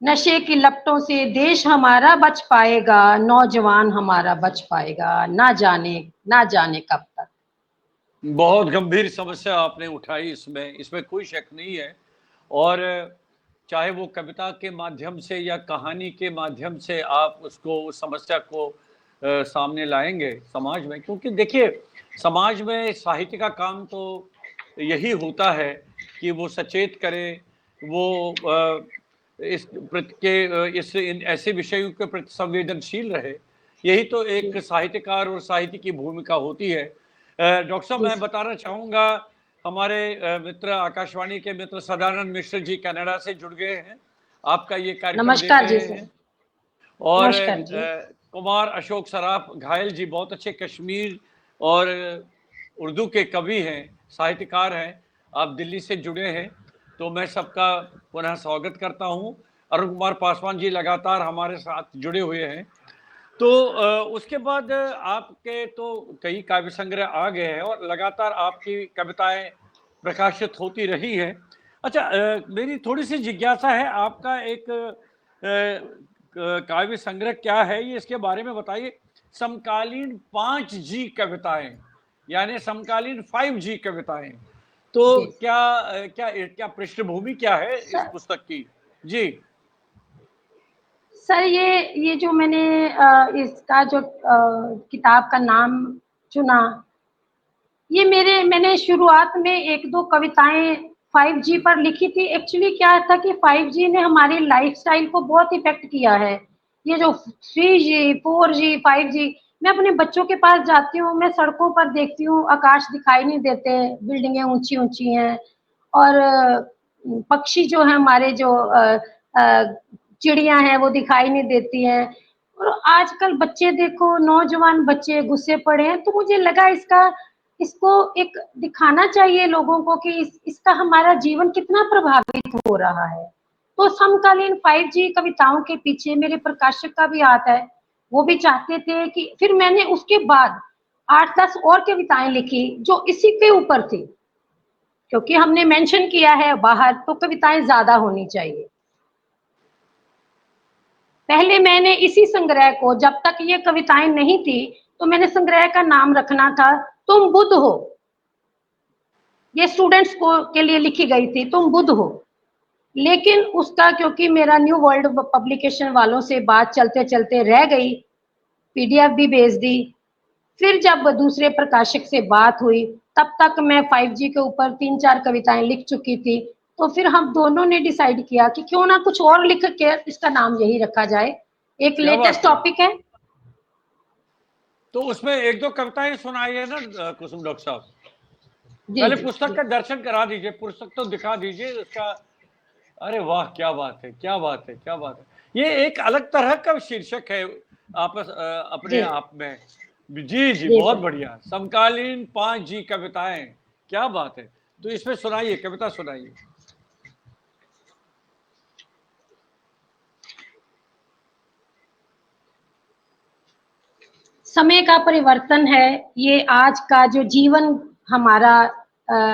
नशे की लपटों से देश हमारा बच पाएगा, नौजवान हमारा बच पाएगा। ना जाने कब तक। बहुत गंभीर समस्या आपने उठाई, इसमें कोई शक नहीं है। और चाहे वो कविता के माध्यम से या कहानी के माध्यम से आप उसको, उस समस्या को सामने लाएंगे समाज में। क्योंकि देखिए, समाज में साहित्य का काम तो यही होता है कि वो सचेत करे, वो इस प्रति के इस ऐसे विषयों के प्रति संवेदनशील रहे। यही तो एक साहित्यकार और साहित्य की भूमिका होती है। डॉक्टर साहब, मैं बताना चाहूंगा, हमारे मित्र, आकाशवाणी के मित्र सदानंद मिश्र जी कनाडा से जुड़ गए हैं, आपका ये कार्यक्रम देख रहे हैं। और कुमार अशोक सराफ घायल जी, बहुत अच्छे कश्मीर और उर्दू के कवि हैं, साहित्यकार हैं, आप दिल्ली से जुड़े हैं, तो मैं सबका पुनः स्वागत करता हूं। अरुण कुमार पासवान जी लगातार हमारे साथ जुड़े हुए हैं। तो उसके बाद आपके तो कई काव्य संग्रह आ गए हैं और लगातार आपकी कविताएं प्रकाशित होती रही हैं। अच्छा, मेरी थोड़ी सी जिज्ञासा है, आपका एक काव्य संग्रह क्या है ये, इसके बारे में बताइए। समकालीन 5G कविताएं, यानी समकालीन 5G कविताएं, तो क्या क्या क्या पृष्ठभूमि क्या है इस पुस्तक की? जी सर, ये जो मैंने इसका जो किताब का नाम चुना, ये मैंने शुरुआत में एक दो कविताएं 5G पर लिखी थी। एक्चुअली क्या था कि 5G ने हमारी लाइफस्टाइल को बहुत इफेक्ट किया है। ये जो 3G, 4G, 5G, मैं अपने बच्चों के पास जाती हूँ, मैं सड़कों पर देखती हूँ, आकाश दिखाई नहीं देते, बिल्डिंगें ऊंची ऊंची हैं, और पक्षी जो है हमारे, जो चिड़ियां हैं, वो दिखाई नहीं देती हैं। और आजकल बच्चे देखो, नौजवान बच्चे गुस्से पड़े हैं, तो मुझे लगा इसको एक दिखाना चाहिए लोगों को कि इसका हमारा जीवन कितना प्रभावित हो रहा है। तो समकालीन 5G कविताओं के पीछे मेरे प्रकाशक का भी हाथ है। वो भी चाहते थे कि फिर मैंने उसके बाद 8-10 और कविताएं लिखी जो इसी के ऊपर थी, क्योंकि हमने मेंशन किया है बाहर, तो कविताएं ज्यादा होनी चाहिए। पहले मैंने इसी संग्रह को, जब तक ये कविताएं नहीं थी, तो मैंने संग्रह का नाम रखना था तुम बुद्ध हो। ये स्टूडेंट्स के लिए लिखी गई थी, तुम बुद्ध हो। लेकिन उसका, क्योंकि मेरा न्यू वर्ल्ड पब्लिकेशन वालों से बात चलते चलते रह गई, PDF भी भेज दी। फिर जब दूसरे प्रकाशक से बात हुई, तब तक मैं 5G के ऊपर 3-4 कविताएं लिख चुकी थी। तो फिर हम दोनों ने डिसाइड किया कि क्यों ना कुछ और लिख के इसका नाम यही रखा जाए। एक लेटेस्ट टॉपिक है। तो उसमें एक दो कविताएं सुनाइए ना कुसुम डॉक्टर साहब। पहले पुस्तक का दर्शन करा दीजिए, पुस्तक तो दिखा दीजिए उसका। अरे वाह, क्या बात है, क्या बात है, क्या बात है। ये एक अलग तरह का शीर्षक है अपने आप में। जी जी, बहुत बढ़िया। समकालीन 5G कविताएं, क्या बात है। तो इसमें सुनाइए, कविता सुनाइए। समय का परिवर्तन है ये, आज का जो जीवन हमारा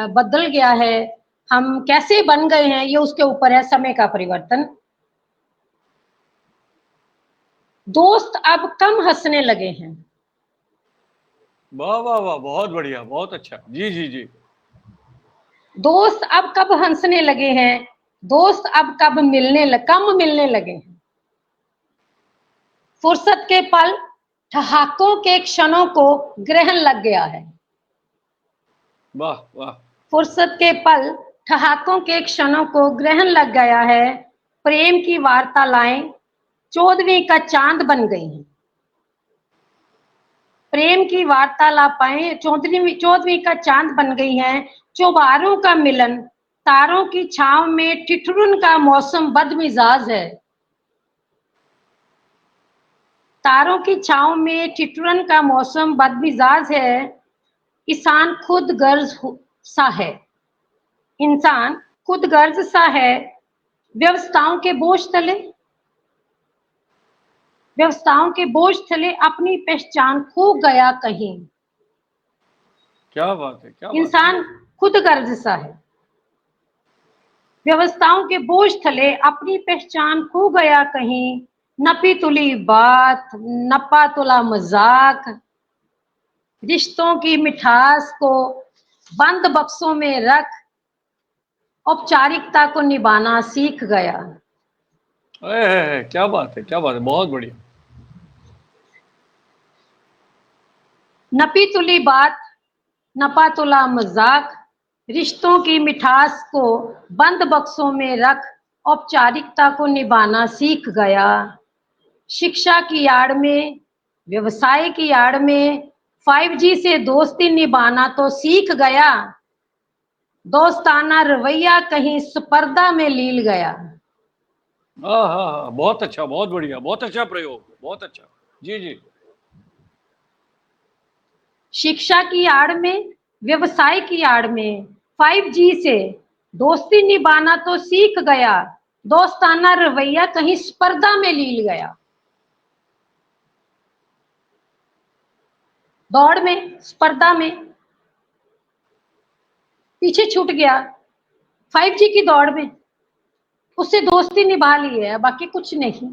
बदल गया है, हम कैसे बन गए हैं, ये उसके ऊपर है, समय का परिवर्तन। दोस्त अब कम हंसने लगे हैं। वाह वाह वाह, बहुत बढ़िया, बहुत अच्छा। जी जी जी। दोस्त अब कब हंसने लगे हैं, दोस्त अब कब कम मिलने लगे हैं। फुर्सत के पल, ठहाकों के क्षणों को ग्रहण लग गया है। वाह वाह। फुर्सत के पल, ठहाकों के क्षणों को ग्रहण लग गया है। प्रेम की वार्तालाएं 14वीं का चांद बन गई हैं। प्रेम की वार्तालापें 14वीं का चांद बन गई हैं। चौबारों का मिलन, तारों की छांव में ठिठुरन का मौसम बदमिजाज है। तारों की छांव में ठिठुरन का मौसम बदमिजाज है। इंसान खुद गर्ज सा है, इंसान खुद गर्ज सा है। व्यवस्थाओं के बोझ तले, व्यवस्थाओं के बोझ तले अपनी पहचान खो गया कहीं। क्या बात है, क्या बात है। इंसान खुद गर्ज सा है, व्यवस्थाओं के बोझ तले अपनी पहचान खो गया कहीं। नपी तुली बात, नपा तुला मजाक, रिश्तों की मिठास को बंद बक्सों में रख, औपचारिकता को निभाना सीख गया। क्या बात है, क्या बात है, बहुत बढ़िया। नपी तुली बात, नपा तुला मजाक, रिश्तों की मिठास को बंद बक्सों में रख औपचारिकता को निभाना सीख गया। शिक्षा की आड़ में, व्यवसाय की आड़ में 5G से दोस्ती निभाना तो सीख गया, दोस्ताना रवैया कहीं स्पर्धा में लील गया। हाँ, बहुत अच्छा, बहुत बढ़िया, बहुत अच्छा प्रयोग, बहुत अच्छा। जी जी। शिक्षा की आड़ में, व्यवसाय की आड़ में 5G से दोस्ती निभाना तो सीख गया, दोस्ताना रवैया कहीं स्पर्धा में लील गया। दौड़ में, स्पर्धा में पीछे छूट गया, 5G की दौड़ में उससे दोस्ती निभा ली है, बाकी कुछ नहीं।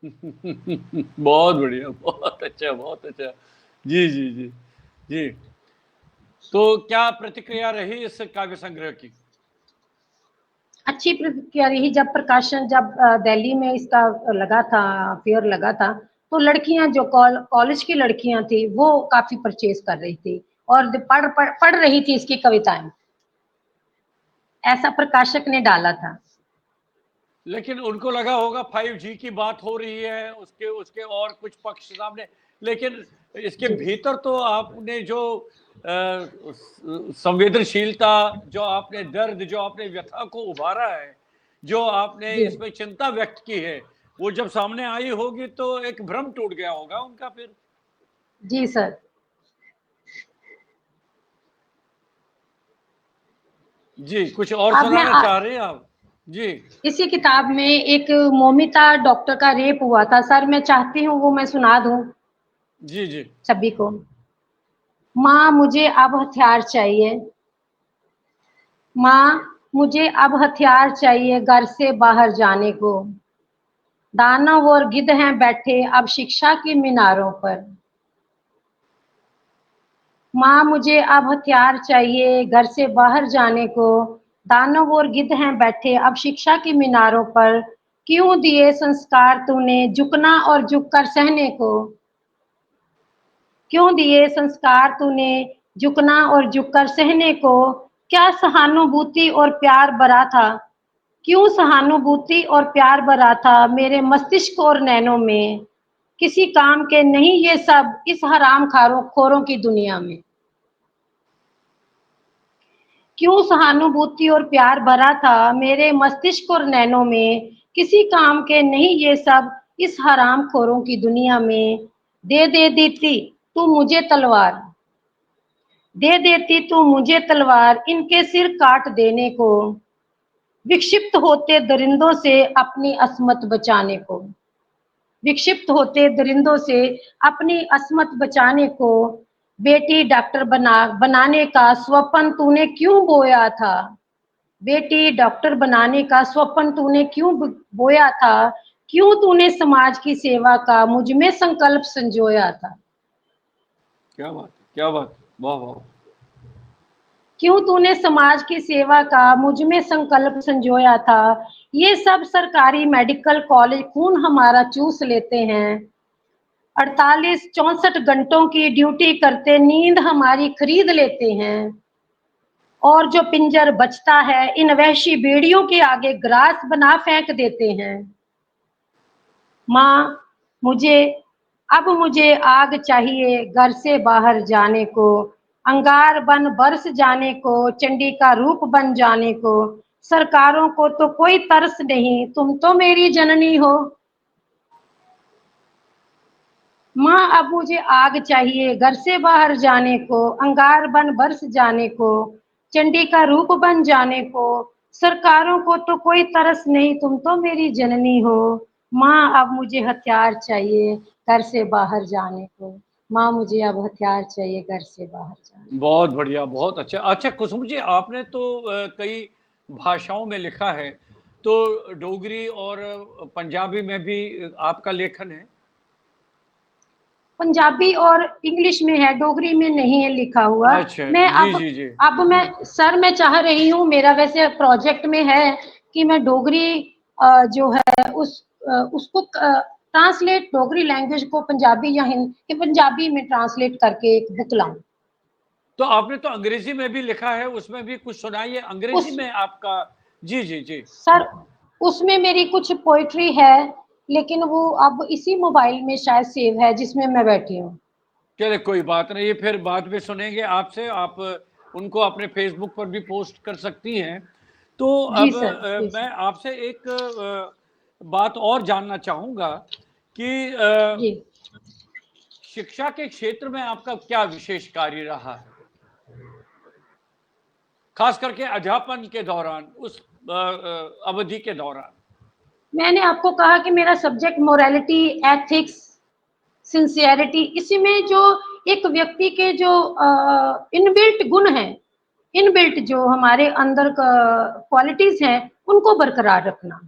बहुत बढ़िया, बहुत अच्छा, बहुत अच्छा। जी जी जी जी। तो क्या प्रतिक्रिया रही इस काव्य संग्रह की? अच्छी प्रतिक्रिया रही। जब प्रकाशन, जब दिल्ली में इसका लगा था, फेयर लगा था, तो लड़कियां जो कॉलेज की लड़कियां थी वो काफी परचेज कर रही थी और पढ़ रही थी इसकी कविताएं। ऐसा प्रकाशक ने डाला था। लेकिन उनको लगा होगा 5G की बात हो रही है, उसके उसके और कुछ पक्ष सामने, लेकिन इसके जी भीतर तो आपने जो संवेदनशीलता, जो आपने दर्द, जो आपने व्यथा को उभारा है, जो आपने जी इसमें चिंता व्यक्त की है, वो जब सामने आई होगी तो एक भ्रम टूट गया होगा उनका फिर। जी सर। जी, कुछ और अब मैं सुनाना चाह रहे हैं आप? जी इसी किताब में एक मोमिता डॉक्टर का रेप हुआ था सर, मैं चाहती हूँ वो मैं सुना दूं जी जी। सभी को। माँ मुझे अब हथियार चाहिए, माँ मुझे अब हथियार चाहिए घर से बाहर जाने को। दानव और गिद्ध हैं बैठे अब शिक्षा की मीनारों पर। माँ मुझे अब हथियार चाहिए घर से बाहर जाने को। दानव और गिद्ध हैं बैठे अब शिक्षा की मीनारों पर। क्यों दिए संस्कार तूने झुकना और झुककर सहने को। क्यों दिए संस्कार तूने झुकना और झुककर सहने को। क्या सहानुभूति और प्यार भरा था, क्यों सहानुभूति और प्यार भरा था मेरे मस्तिष्क और नैनों में। किसी काम के नहीं ये सब इस हराम खारों खोरों की दुनिया में। क्यों सहानुभूति और प्यार भरा था मेरे मस्तिष्क और नैनों में। किसी काम के नहीं ये सब इस हराम खोरों की दुनिया में। दे दे देती तू मुझे तलवार, दे देती तू मुझे तलवार इनके सिर काट देने को। विक्षिप्त होते दरिंदों से अपनी अस्मत बचाने को। विक्षिप्त होते दरिंदों से अपनी अस्मत बचाने को। बेटी डॉक्टर बनाने का स्वप्न तूने क्यों बोया था। बेटी डॉक्टर बनाने का स्वप्न तूने क्यों बोया था। क्यों तूने समाज की सेवा का मुझ में संकल्प संजोया था। क्या बात है, क्या बात है, वाह वाह। क्यों तूने समाज की सेवा का मुझ में संकल्प संजोया था। ये सब सरकारी मेडिकल कॉलेज खून हमारा चूस लेते हैं। 48-64 घंटों की ड्यूटी करते नींद हमारी खरीद लेते हैं। और जो पिंजर बचता है इन वहशी बेड़ियों के आगे ग्रास बना फेंक देते हैं। माँ मुझे आग चाहिए घर से बाहर जाने को। अंगार बन बरस जाने को, चंडी का रूप बन जाने को। सरकारों को तो कोई तरस नहीं तुम तो मेरी जननी हो। माँ अब मुझे आग चाहिए घर से बाहर जाने को। अंगार बन बरस जाने को, चंडी का रूप बन जाने को। सरकारों को तो कोई तरस नहीं तुम तो मेरी जननी हो। माँ अब मुझे हथियार चाहिए घर से बाहर जाने को। माँ मुझे अब हथियार चाहिए घर से बाहर जाने बहुत बढ़िया, बहुत अच्छा। अच्छा कुसुम जी, आपने तो कई भाषाओं में लिखा है, तो डोगरी और पंजाबी में भी आपका लेखन है? पंजाबी और इंग्लिश में है, डोगरी में नहीं है लिखा हुआ। अच्छा, मैं जी, जी, जी। अब मैं चाह रही हूँ, मेरा वैसे प्रोजेक्ट में है कि मैं डोगरी जो है उसको ट्रांसलेट, डोगरी लैंग्वेज को पंजाबी या हिंदी, पंजाबी में ट्रांसलेट करके एक बुक लाऊं। तो आपने तो अंग्रेजी में भी लिखा है, उसमें भी कुछ सुनाइए अंग्रेजी उस में आपका। जी, जी, जी। सर उसमें मेरी कुछ पोइट्री है, लेकिन वो अब इसी मोबाइल में शायद सेव है जिसमें मैं बैठी हूँ। चलिए कोई बात नहीं, फिर बाद में सुनेंगे आपसे। आप उनको अपने फेसबुक पर भी पोस्ट कर सकती हैं। तो जी अब सर, जी मैं सर। आपसे एक बात और जानना चाहूँगा कि जी शिक्षा के क्षेत्र में आपका क्या विशेष कार्य रहा है? खास करके अध्यापन के दौरान, उस अवधि के दौरान। मैंने आपको कहा कि मेरा सब्जेक्ट मोरालिटी, एथिक्स, सिंसियरिटी, इसी में जो एक व्यक्ति के जो इनबिल्ट गुण हैं, इनबिल्ट जो हमारे अंदर का क्वालिटीज हैं, उनको बरकरार रखना,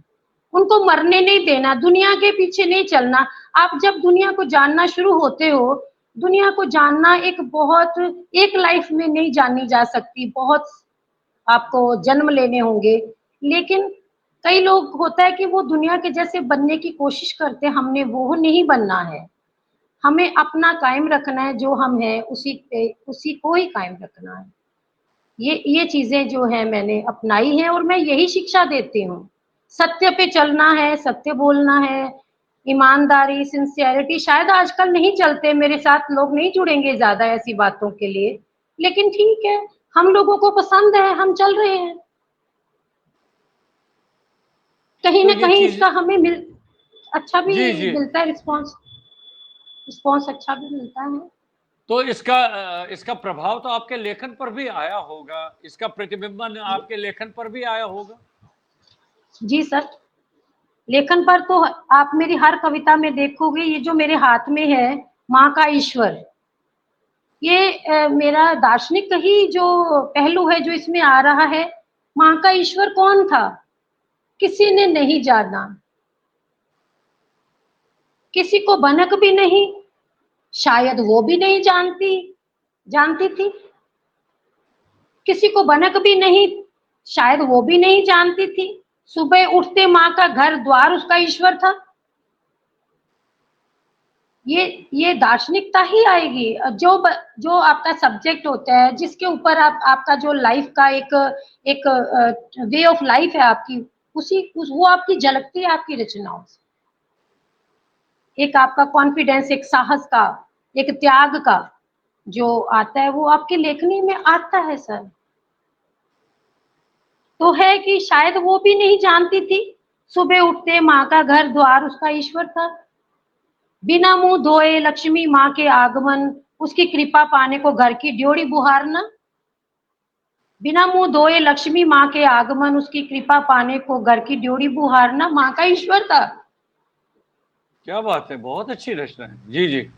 उनको मरने नहीं देना, दुनिया के पीछे नहीं चलना। आप जब दुनिया को जानना शुरू होते हो, दुनिया को जानना एक बहुत, एक लाइफ में नहीं जानी जा सकती, बहुत आपको जन्म लेने होंगे। लेकिन कई लोग होता है कि वो दुनिया के जैसे बनने की कोशिश करते हैं, हमने वो नहीं बनना है। हमें अपना कायम रखना है, जो हम हैं उसी पे, उसी को ही कायम रखना है। ये चीजें जो है मैंने अपनाई हैं और मैं यही शिक्षा देती हूँ। सत्य पे चलना है, सत्य बोलना है, ईमानदारी, सिंसियरिटी शायद आजकल नहीं चलते, मेरे साथ लोग नहीं जुड़ेंगे ज्यादा ऐसी बातों के लिए, लेकिन ठीक है, हम लोगों को पसंद है, हम चल रहे हैं। कहीं तो ना ये कहीं चीज़, इसका हमें अच्छा भी जी, जी। मिलता है, रिस्पॉन्स, रिस्पॉन्स अच्छा भी मिलता है। तो इसका प्रभाव तो आपके लेखन पर भी आया होगा, इसका प्रतिबिंबन आपके लेखन पर भी आया होगा? जी सर, लेखन पर तो आप मेरी हर कविता में देखोगे, ये जो मेरे हाथ में है, माँ का ईश्वर, ये मेरा दार्शनिक ही जो पहलू है जो इसमें आ रहा है। माँ का ईश्वर कौन था, किसी ने नहीं जाना, किसी को भनक भी नहीं, शायद वो भी नहीं जानती, जानती थी, किसी को भनक भी नहीं, शायद वो भी नहीं जानती थी। सुबह उठते माँ का घर द्वार उसका ईश्वर था। ये दार्शनिकता ही आएगी। जो आपका सब्जेक्ट होता है, जिसके ऊपर आपका जो लाइफ का एक वे ऑफ लाइफ है आपकी, वो आपकी झलकती है आपकी रचनाओं से। एक आपका कॉन्फिडेंस, एक साहस का, एक त्याग का जो आता है, वो आपकी लेखनी में आता है सर। तो है कि शायद वो भी नहीं जानती थी, सुबह उठते माँ का घर द्वार उसका ईश्वर था। बिना मुंह धोए लक्ष्मी माँ के आगमन, उसकी कृपा पाने को घर की ड्योढ़ी बुहारना। बिना मुंह धोए लक्ष्मी माँ के आगमन, उसकी कृपा पाने को घर की ड्योढ़ी बुहारना, माँ का ईश्वर था। क्या बात है, बहुत अच्छी रचना है। जी, जी।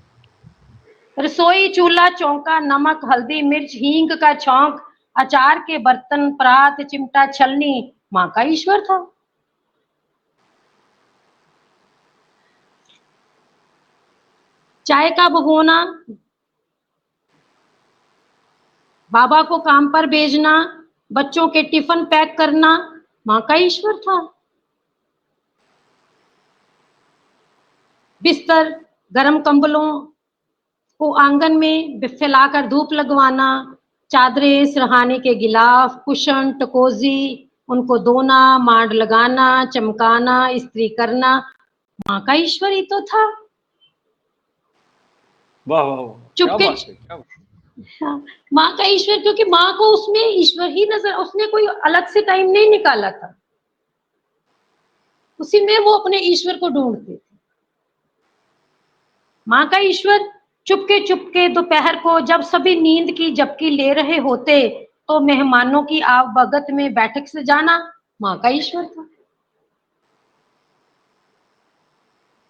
रसोई चूल्हा चौका, नमक हल्दी मिर्च हींग का छौंक, अचार के बर्तन परात चिमटा छलनी, माँ का ईश्वर था। चाय का भगोना, बाबा को काम पर भेजना, बच्चों के टिफिन पैक करना, माँ का ईश्वर था। बिस्तर, गर्म कंबलों को आंगन में फैलाकर धूप लगवाना, चादरें, सिरहाने के गिलाफ, कुशन, टकोजी, उनको धोना, मांड लगाना, चमकाना, इस्त्री करना, माँ का ईश्वर ही तो था। वाह, वाह, वाह! क्या चुपके, बात है, क्या बात है। हाँ, माँ का ईश्वर, क्योंकि माँ को उसमें ईश्वर ही नजर, उसने कोई अलग से टाइम नहीं निकाला था, उसी में वो अपने ईश्वर को ढूंढते थे। माँ का ईश्वर चुपके चुपके दोपहर को जब सभी नींद की झपकी ले रहे होते, तो मेहमानों की आवभगत में बैठक से जाना, माँ का ईश्वर था।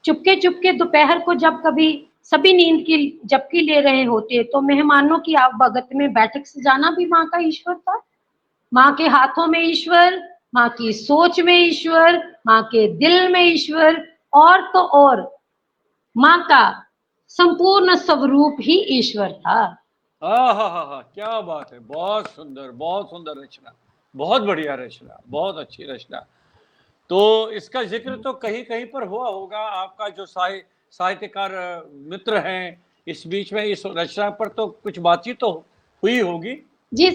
चुपके चुपके दोपहर को जब कभी सभी नींद की झपकी ले रहे होते, तो मेहमानों की आवभगत में बैठक से जाना भी माँ का ईश्वर था। माँ के हाथों में ईश्वर, माँ की सोच में ईश्वर, माँ के दिल में ईश्वर, और तो और माँ का संपूर्ण स्वरूप ही ईश्वर था। हा, क्या बात है, बहुत सुंदर रचना, बहुत बढ़िया रचना, बहुत अच्छी रचना। तो इसका जिक्र तो कहीं कहीं पर हुआ होगा, आपका जो साहित्यकार मित्र हैं, इस बीच में इस रचना पर तो कुछ बातचीत तो हुई होगी। जी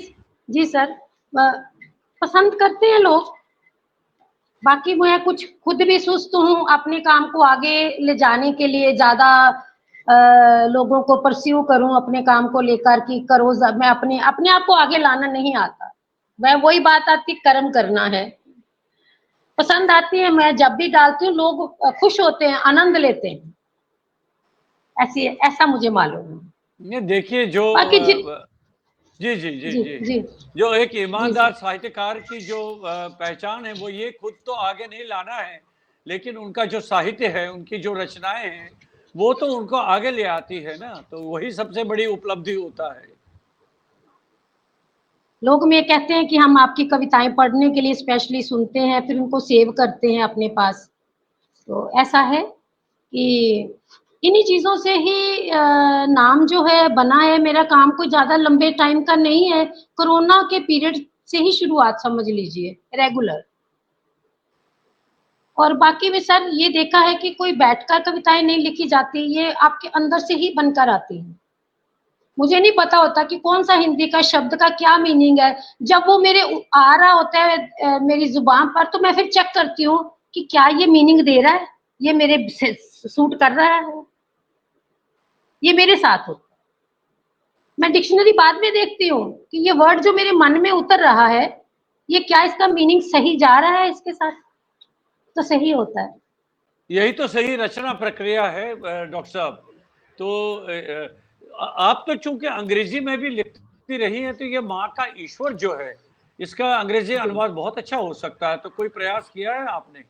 जी सर, पसंद करते हैं लोग। बाकी मैं कुछ खुद भी सुस्त हूँ अपने काम को आगे ले जाने के लिए, ज्यादा लोगों को परस्यू करूं अपने काम को लेकर कि करो, मैं अपने अपने आप को आगे लाना नहीं आता। वह वही बात आती, कर्म करना है। पसंद आती है, मैं जब भी डालती हूँ लोग खुश होते हैं, आनंद लेते हैं, ऐसी ऐसा मुझे मालूम है। ये देखिए जो बाकी जी जी जी जी जी जी जी जो एक जी ईमानदार सर। साहित्यकार की जो पहचान है, वो ये खुद तो आगे नहीं लाना है, लेकिन उनका जो साहित्य है, उनकी जो रचनाएं हैं, वो तो उनको आगे ले आती है ना, तो वही सबसे बड़ी उपलब्धि होता है। लोग में कहते हैं कि हम आपकी कविताएं पढ़ने के लिए स्पेशली सुनते हैं, फिर उनको सेव करते हैं अपने पास। तो ऐसा है कि इन्हीं चीजों से ही नाम जो है बना है। मेरा काम कोई ज्यादा लंबे टाइम का नहीं है, कोरोना के पीरियड से ही शुरुआत समझ लीजिए, रेगुलर। और बाकी में सर ये देखा है कि कोई बैठकर कविताएं नहीं लिखी जाती, ये आपके अंदर से ही बनकर आती है। मुझे नहीं पता होता कि कौन सा हिंदी का शब्द का क्या मीनिंग है। जब वो मेरे आ रहा होता है मेरी जुबान पर, तो मैं फिर चेक करती हूँ कि क्या ये मीनिंग दे रहा है, ये मेरे सूट कर रहा है, ये मेरे साथ होता है। मैं डिक्शनरी बाद में देखती हूँ कि ये वर्ड जो मेरे मन में उतर रहा है, ये क्या इसका मीनिंग सही जा रहा है इसके साथ, तो सही होता है। यही तो सही रचना प्रक्रिया है डॉक्टर साहब। तो आप तो चूंकि अंग्रेजी में भी लिखती रही हैं, तो ये माँ का ईश्वर जो है, इसका अंग्रेजी अनुवाद बहुत अच्छा हो सकता है, तो कोई प्रयास किया है आपने?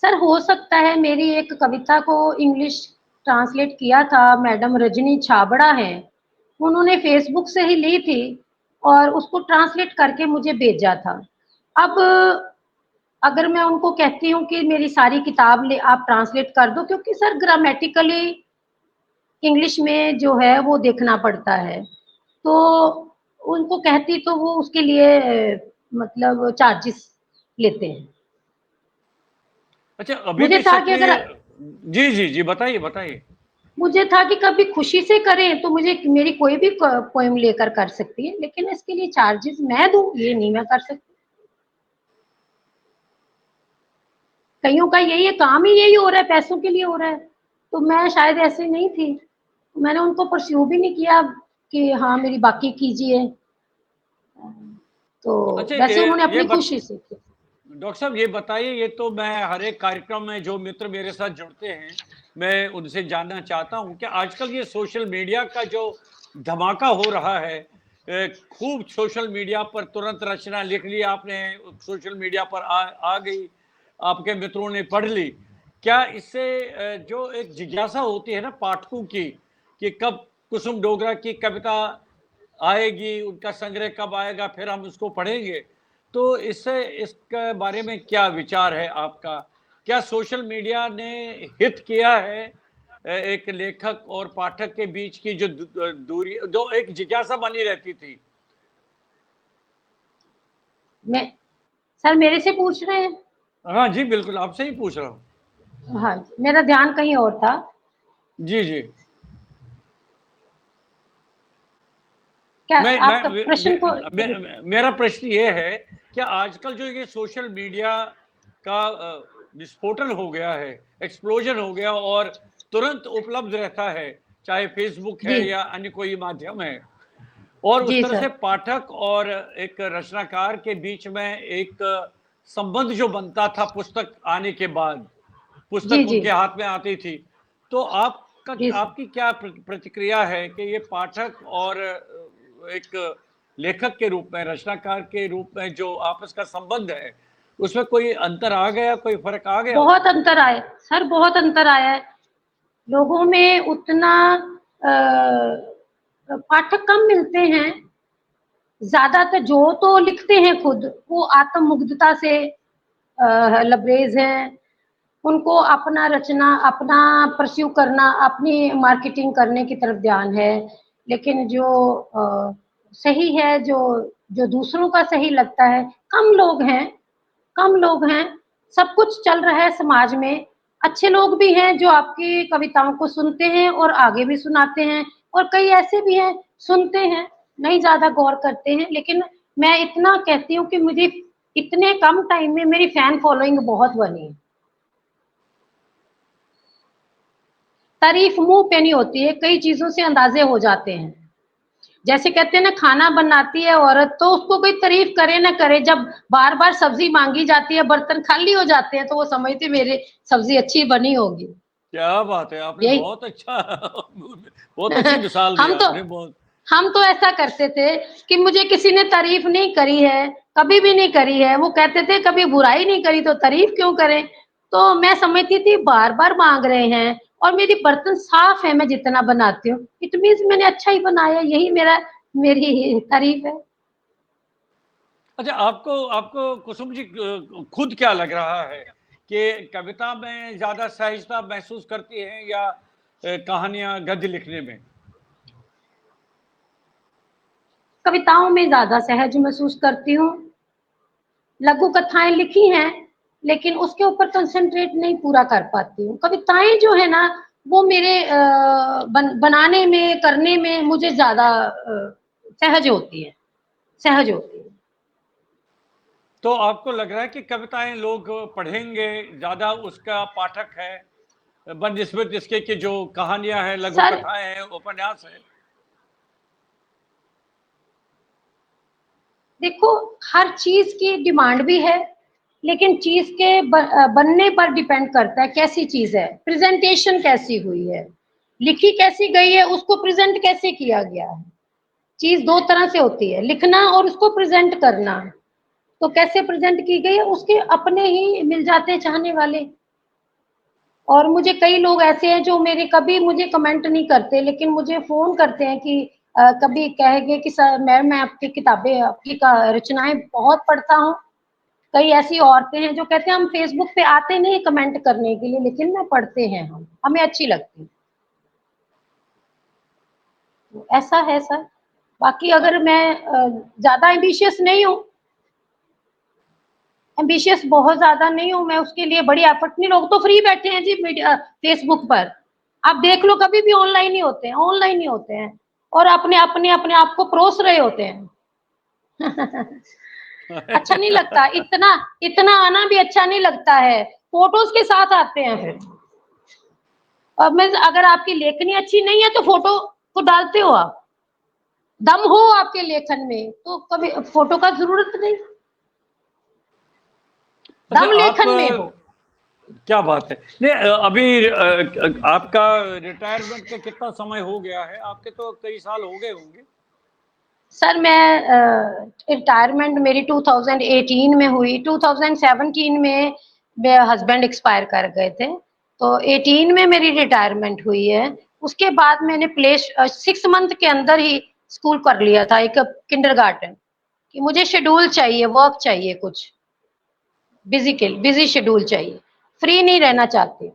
सर हो सकता है, मेरी एक कविता को इंग्लिश ट्रांसलेट किया था, मैडम रजनी छाबड़ा है, उन्होंने फेसबुक से ही ली थी और उसको ट्रांसलेट करके मुझे भेजा था। अब अगर मैं उनको कहती हूँ कि मेरी सारी किताब ले आप ट्रांसलेट कर दो, क्योंकि सर ग्रामेटिकली इंग्लिश में जो है वो देखना पड़ता है, तो उनको कहती तो वो उसके लिए मतलब चार्जेस लेते हैं। अच्छा, अभी मुझे भी था कि सक्रिय? अगर जी जी जी, बताइए बताइए। मुझे था कि कभी खुशी से करें तो मुझे मेरी कोई भी पोएम लेकर कर सकती है, लेकिन इसके लिए चार्जेस मैं दूं, ये नहीं मैं कर सकती। कईयों का यही है, काम ही यही हो रहा है, पैसों के लिए हो रहा है। तो मैं शायद ऐसे नहीं थी, मैंने उनको परस्यू भी नहीं किया कि हाँ मेरी बाकी कीजिए। तो अच्छा, वैसे उन्होंने ये अपनी खुशी से की। डॉक्टर साहब ये बताइए, ये तो मैं हर एक कार्यक्रम में जो मित्र मेरे साथ जुड़ते हैं, मैं उनसे जानना चाहता हूं कि आजकल ये सोशल मीडिया का जो धमाका हो रहा है, खूब सोशल मीडिया पर तुरंत रचना लिख ली आपने, सोशल मीडिया पर आ गई, आपके मित्रों ने पढ़ ली। क्या इससे जो एक जिज्ञासा होती है ना पाठकों की, कि कब कुसुम डोगरा की कविता आएगी, उनका संग्रह कब आएगा, फिर हम उसको पढ़ेंगे, तो इससे इसके बारे में क्या विचार है आपका? क्या सोशल मीडिया ने हित किया है एक लेखक और पाठक के बीच की जो दूरी, जो एक जिज्ञासा बनी रहती थी? मैं सर मेरे से पूछ रहे हैं? हाँ जी, बिल्कुल आपसे ही पूछ रहा हूँ। हाँ, मेरा ध्यान कहीं और था। जी जी। क्या मैं आपका प्रश्न को मेरा प्रश्न ये है कि आजकल जो ये सोशल मीडिया का विस्फोटन हो गया है, एक्सप्लोजन हो गया और तुरंत उपलब्ध रहता है, चाहे फेसबुक जी है या अन्य कोई माध्यम है, और उस जी तरह से सर। पाठक और एक रचनाकार के बीच में एक संबंध जो बनता था पुस्तक आने के बाद, जी पुस्तक जी उनके हाथ में आती थी, तो आपका जी सर। आपकी क्या प्रतिक्रिया है कि ये पाठक और एक लेखक के रूप में, रचनाकार के रूप में जो आपस का संबंध है, उसमें कोई अंतर आ गया, कोई फर्क आ गया बहुत उसमें? अंतर आया सर, बहुत अंतर आया है। लोगों में उतना पाठक कम मिलते हैं। ज्यादातर जो तो लिखते हैं खुद, वो आत्ममुग्धता से लबरेज हैं। उनको अपना रचना, अपना परस्यू करना, अपनी मार्केटिंग करने की तरफ ध्यान है। लेकिन जो सही है, जो जो दूसरों का सही लगता है, कम लोग हैं, कम लोग हैं। सब कुछ चल रहा है समाज में। अच्छे लोग भी हैं जो आपकी कविताओं को सुनते हैं और आगे भी सुनाते हैं, और कई ऐसे भी हैं सुनते हैं, नहीं ज़्यादा गौर करते हैं। लेकिन मैं इतना कहती हूँ कि मुझे इतने कम टाइम में मेरी फैन फॉलोइंग बहुत बनी है। तारीफ मुंह पे नहीं होती है, कई चीजों से अंदाजे हो जाते हैं। जैसे कहते हैं ना, खाना बनाती है औरत तो उसको कोई तारीफ करे ना करे, जब बार बार सब्जी मांगी जाती है, बर्तन खाली हो जाते हैं, तो वो समझते मेरे सब्जी अच्छी बनी होगी। क्या बात है, आपने यही बहुत अच्छा बहुत अच्छी मिसाल दी हम तो आपने, बहुत। हम तो ऐसा करते थे कि मुझे किसी ने तारीफ नहीं करी है, कभी भी नहीं करी है, वो कहते थे कभी बुराई नहीं करी तो तारीफ क्यों करें। तो मैं समझती थी बार बार मांग रहे हैं, और मेरी बर्तन साफ है, मैं जितना बनाती हूँ इट मीन्स मैंने अच्छा ही बनाया, यही मेरी तारीफ है। अच्छा, आपको आपको कुसुम जी खुद क्या लग रहा है कि कविता में ज्यादा सहजता महसूस करती हैं या कहानियां गद्य लिखने में? कविताओं में ज्यादा सहज महसूस करती हूँ। लघु कथाएं लिखी हैं, लेकिन उसके ऊपर कंसंट्रेट नहीं पूरा कर पाती हूँ। कविताएं जो है ना, वो मेरे बनाने में, करने में मुझे ज्यादा सहज होती है, सहज होती है। तो आपको लग रहा है कि कविताएं लोग पढ़ेंगे, ज्यादा उसका पाठक है बनस्पत इसके कि जो कहानियां हैं, लघु सर, कथाएं हैं, उपन्यास है? देखो, हर चीज की डिमांड भी है, लेकिन चीज के बनने पर डिपेंड करता है कैसी चीज है, प्रेजेंटेशन कैसी हुई है, लिखी कैसी गई है, उसको प्रेजेंट कैसे किया गया है। चीज दो तरह से होती है, लिखना और उसको प्रेजेंट करना। तो कैसे प्रेजेंट की गई है, उसके अपने ही मिल जाते हैं चाहने वाले। और मुझे कई लोग ऐसे हैं जो मेरे कभी मुझे कमेंट नहीं करते, लेकिन मुझे फोन करते हैं कि कभी कहेंगे कि सर मैम, मैं आपकी किताबें, आपकी रचनाएं बहुत पढ़ता हूँ। कई ऐसी औरतें हैं जो कहते हैं हम फेसबुक पे आते नहीं कमेंट करने के लिए, लेकिन मैं पढ़ते हैं, हम हमें अच्छी लगती है। तो ऐसा है सर। बाकी अगर मैं ज्यादा एम्बिशियस नहीं हूँ, एम्बिशियस बहुत ज्यादा नहीं हूँ मैं, उसके लिए बड़ी एफर्ट नहीं। लोग तो फ्री बैठे हैं जी मीडिया फेसबुक पर, आप देख लो, कभी भी ऑनलाइन ही होते हैं, ऑनलाइन ही होते हैं, और अपने अपने अपने आप को परोस रहे होते हैं। अच्छा नहीं लगता, इतना इतना आना भी अच्छा नहीं लगता है, फोटोज के साथ आते हैं फिर। और मैं, अगर आपकी लेखनी अच्छी नहीं है तो फोटो तो डालते हो आप, दम हो आपके लेखन में तो कभी फोटो का जरूरत नहीं, अच्छा, दम आप लेखन में हो। क्या बात है। नहीं, अभी आपका रिटायरमेंट का कितना समय हो गया है? आपके तो कई साल हो गए होंगे। सर मैं रिटायरमेंट मेरी 2018 में हुई। 2017 में मेरे हस्बैंड एक्सपायर कर गए थे, तो 18 में मेरी रिटायरमेंट हुई है। उसके बाद मैंने 6 मंथ के अंदर ही स्कूल कर लिया था, एक किंडरगार्टन, कि मुझे शेड्यूल चाहिए, वर्क चाहिए, कुछ बिजी शेड्यूल चाहिए, फ्री नहीं रहना चाहती।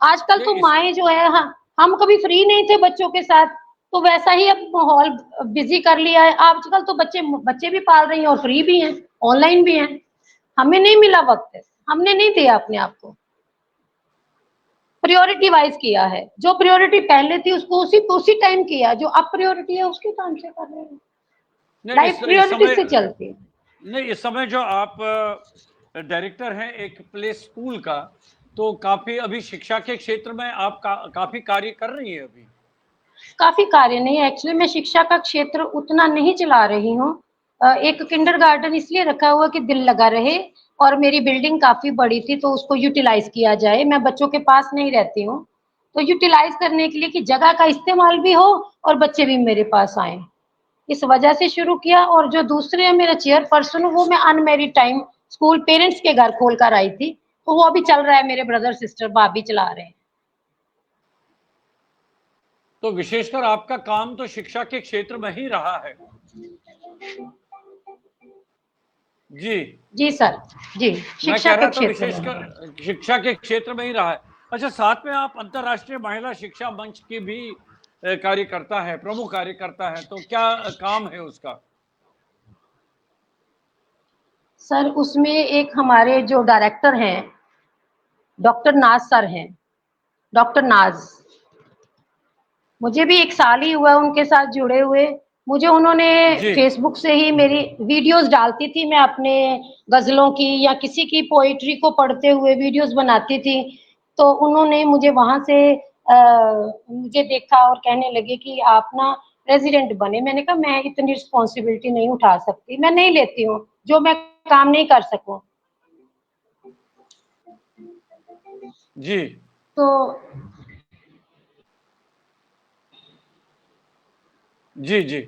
आजकल नहीं, तो इस माएँ जो है, हाँ, हम कभी फ्री नहीं थे बच्चों के साथ, तो वैसा ही अब माहौल बिजी कर लिया है। आजकल तो बच्चे बच्चे भी पाल रही हैं और फ्री भी हैं, ऑनलाइन भी हैं। हमें नहीं मिला वक्त, हमने नहीं दिया अपने आप को, प्रायोरिटी वाइज किया है। जो प्रायोरिटी पहले थी उसको उसी उसी टाइम किया, जो अब प्रायोरिटी है उसके टाइम से कर रहे हैं। नहीं, लाइफ इस प्रायोरिटी समय से चलती है। नहीं, इस समय जो आप डायरेक्टर हैं एक प्ले स्कूल का, तो काफी अभी शिक्षा के क्षेत्र में आप काफी कार्य कर रही हैं अभी। काफी कार्य नहीं है, एक्चुअली मैं शिक्षा का क्षेत्र उतना नहीं चला रही हूँ। एक किंडरगार्टन इसलिए रखा हुआ कि दिल लगा रहे, और मेरी बिल्डिंग काफी बड़ी थी तो उसको यूटिलाइज किया जाए। मैं बच्चों के पास नहीं रहती हूँ, तो यूटिलाइज करने के लिए कि जगह का इस्तेमाल भी हो और बच्चे भी मेरे पास आए, इस वजह से शुरू किया। और जो दूसरे है मेरा चेयरपर्सन, वो मैं अनमेरिड टाइम स्कूल पेरेंट्स के घर खोल कर आई थी, तो वो अभी चल रहा है, मेरे ब्रदर सिस्टर भाभी चला रहे हैं। तो विशेषकर आपका काम तो शिक्षा के क्षेत्र में ही रहा है। जी जी सर, जी, मैं शिक्षा कह के रहा था क्षेत्र में। विशेषकर शिक्षा के क्षेत्र में ही रहा है। अच्छा, साथ में आप अंतर्राष्ट्रीय महिला शिक्षा मंच की भी कार्यकर्ता है, प्रमुख कार्यकर्ता है, तो क्या काम है उसका? सर उसमें एक हमारे जो डायरेक्टर हैं, डॉक्टर नाज सर हैं, डॉक्टर नाज। मुझे भी 1 साल ही हुआ उनके साथ जुड़े हुए। मुझे उन्होंने जी, फेसबुक से ही मेरी वीडियोस डालती थी, मैं अपने गज़लों की या किसी की पोएट्री को पढ़ते हुए वीडियोस बनाती थी। तो उन्होंने मुझे वहाँ से मुझे देखा और कहने लगे कि आप ना प्रेज़िडेंट बने। मैंने कहा मैं इतनी रिस्पॉन्सिबिलिटी नहीं उठा सकती, मैं नहीं लेती हूँ, जो मैं काम नहीं कर सकूँ। जी, तो जी, जी,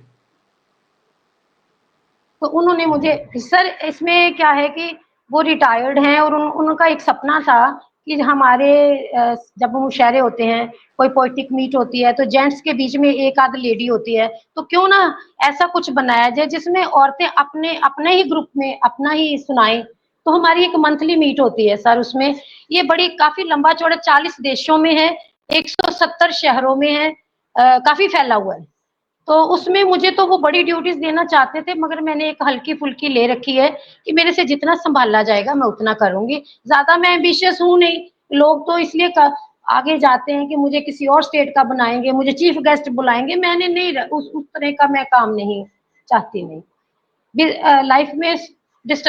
तो उन्होंने मुझे सर इसमें क्या है कि वो रिटायर्ड हैं और उनका एक सपना था कि हमारे जब मुशायरे होते हैं, कोई पोएटिक मीट होती है तो जेंट्स के बीच में एक आध लेडी होती है, तो क्यों ना ऐसा कुछ बनाया जाए जिसमें औरतें अपने अपने ही ग्रुप में अपना ही सुनाएं। तो हमारी एक मंथली मीट होती है सर, उसमें ये बड़ी काफी लंबा चौड़ा 40 देशों में है, 170 शहरों में है, काफी फैला हुआ है। तो उसमें मुझे तो वो बड़ी ड्यूटीज देना चाहते थे, मगर मैंने एक हल्की-फुल्की ले रखी है कि मेरे से जितना सँभाला जाएगा मैं उतना करूँगी। ज़्यादा मैं एम्बिशियस हूँ नहीं। लोग तो इसलिए क आगे जाते हैं कि मुझे किसी और स्टेट का बनाएँगे, मुझे चीफ गेस्ट बुलाएँगे। मैंने नहीं उस तरह का मैं काम नहीं चाहती नहीं। लाइफ में डिस्ट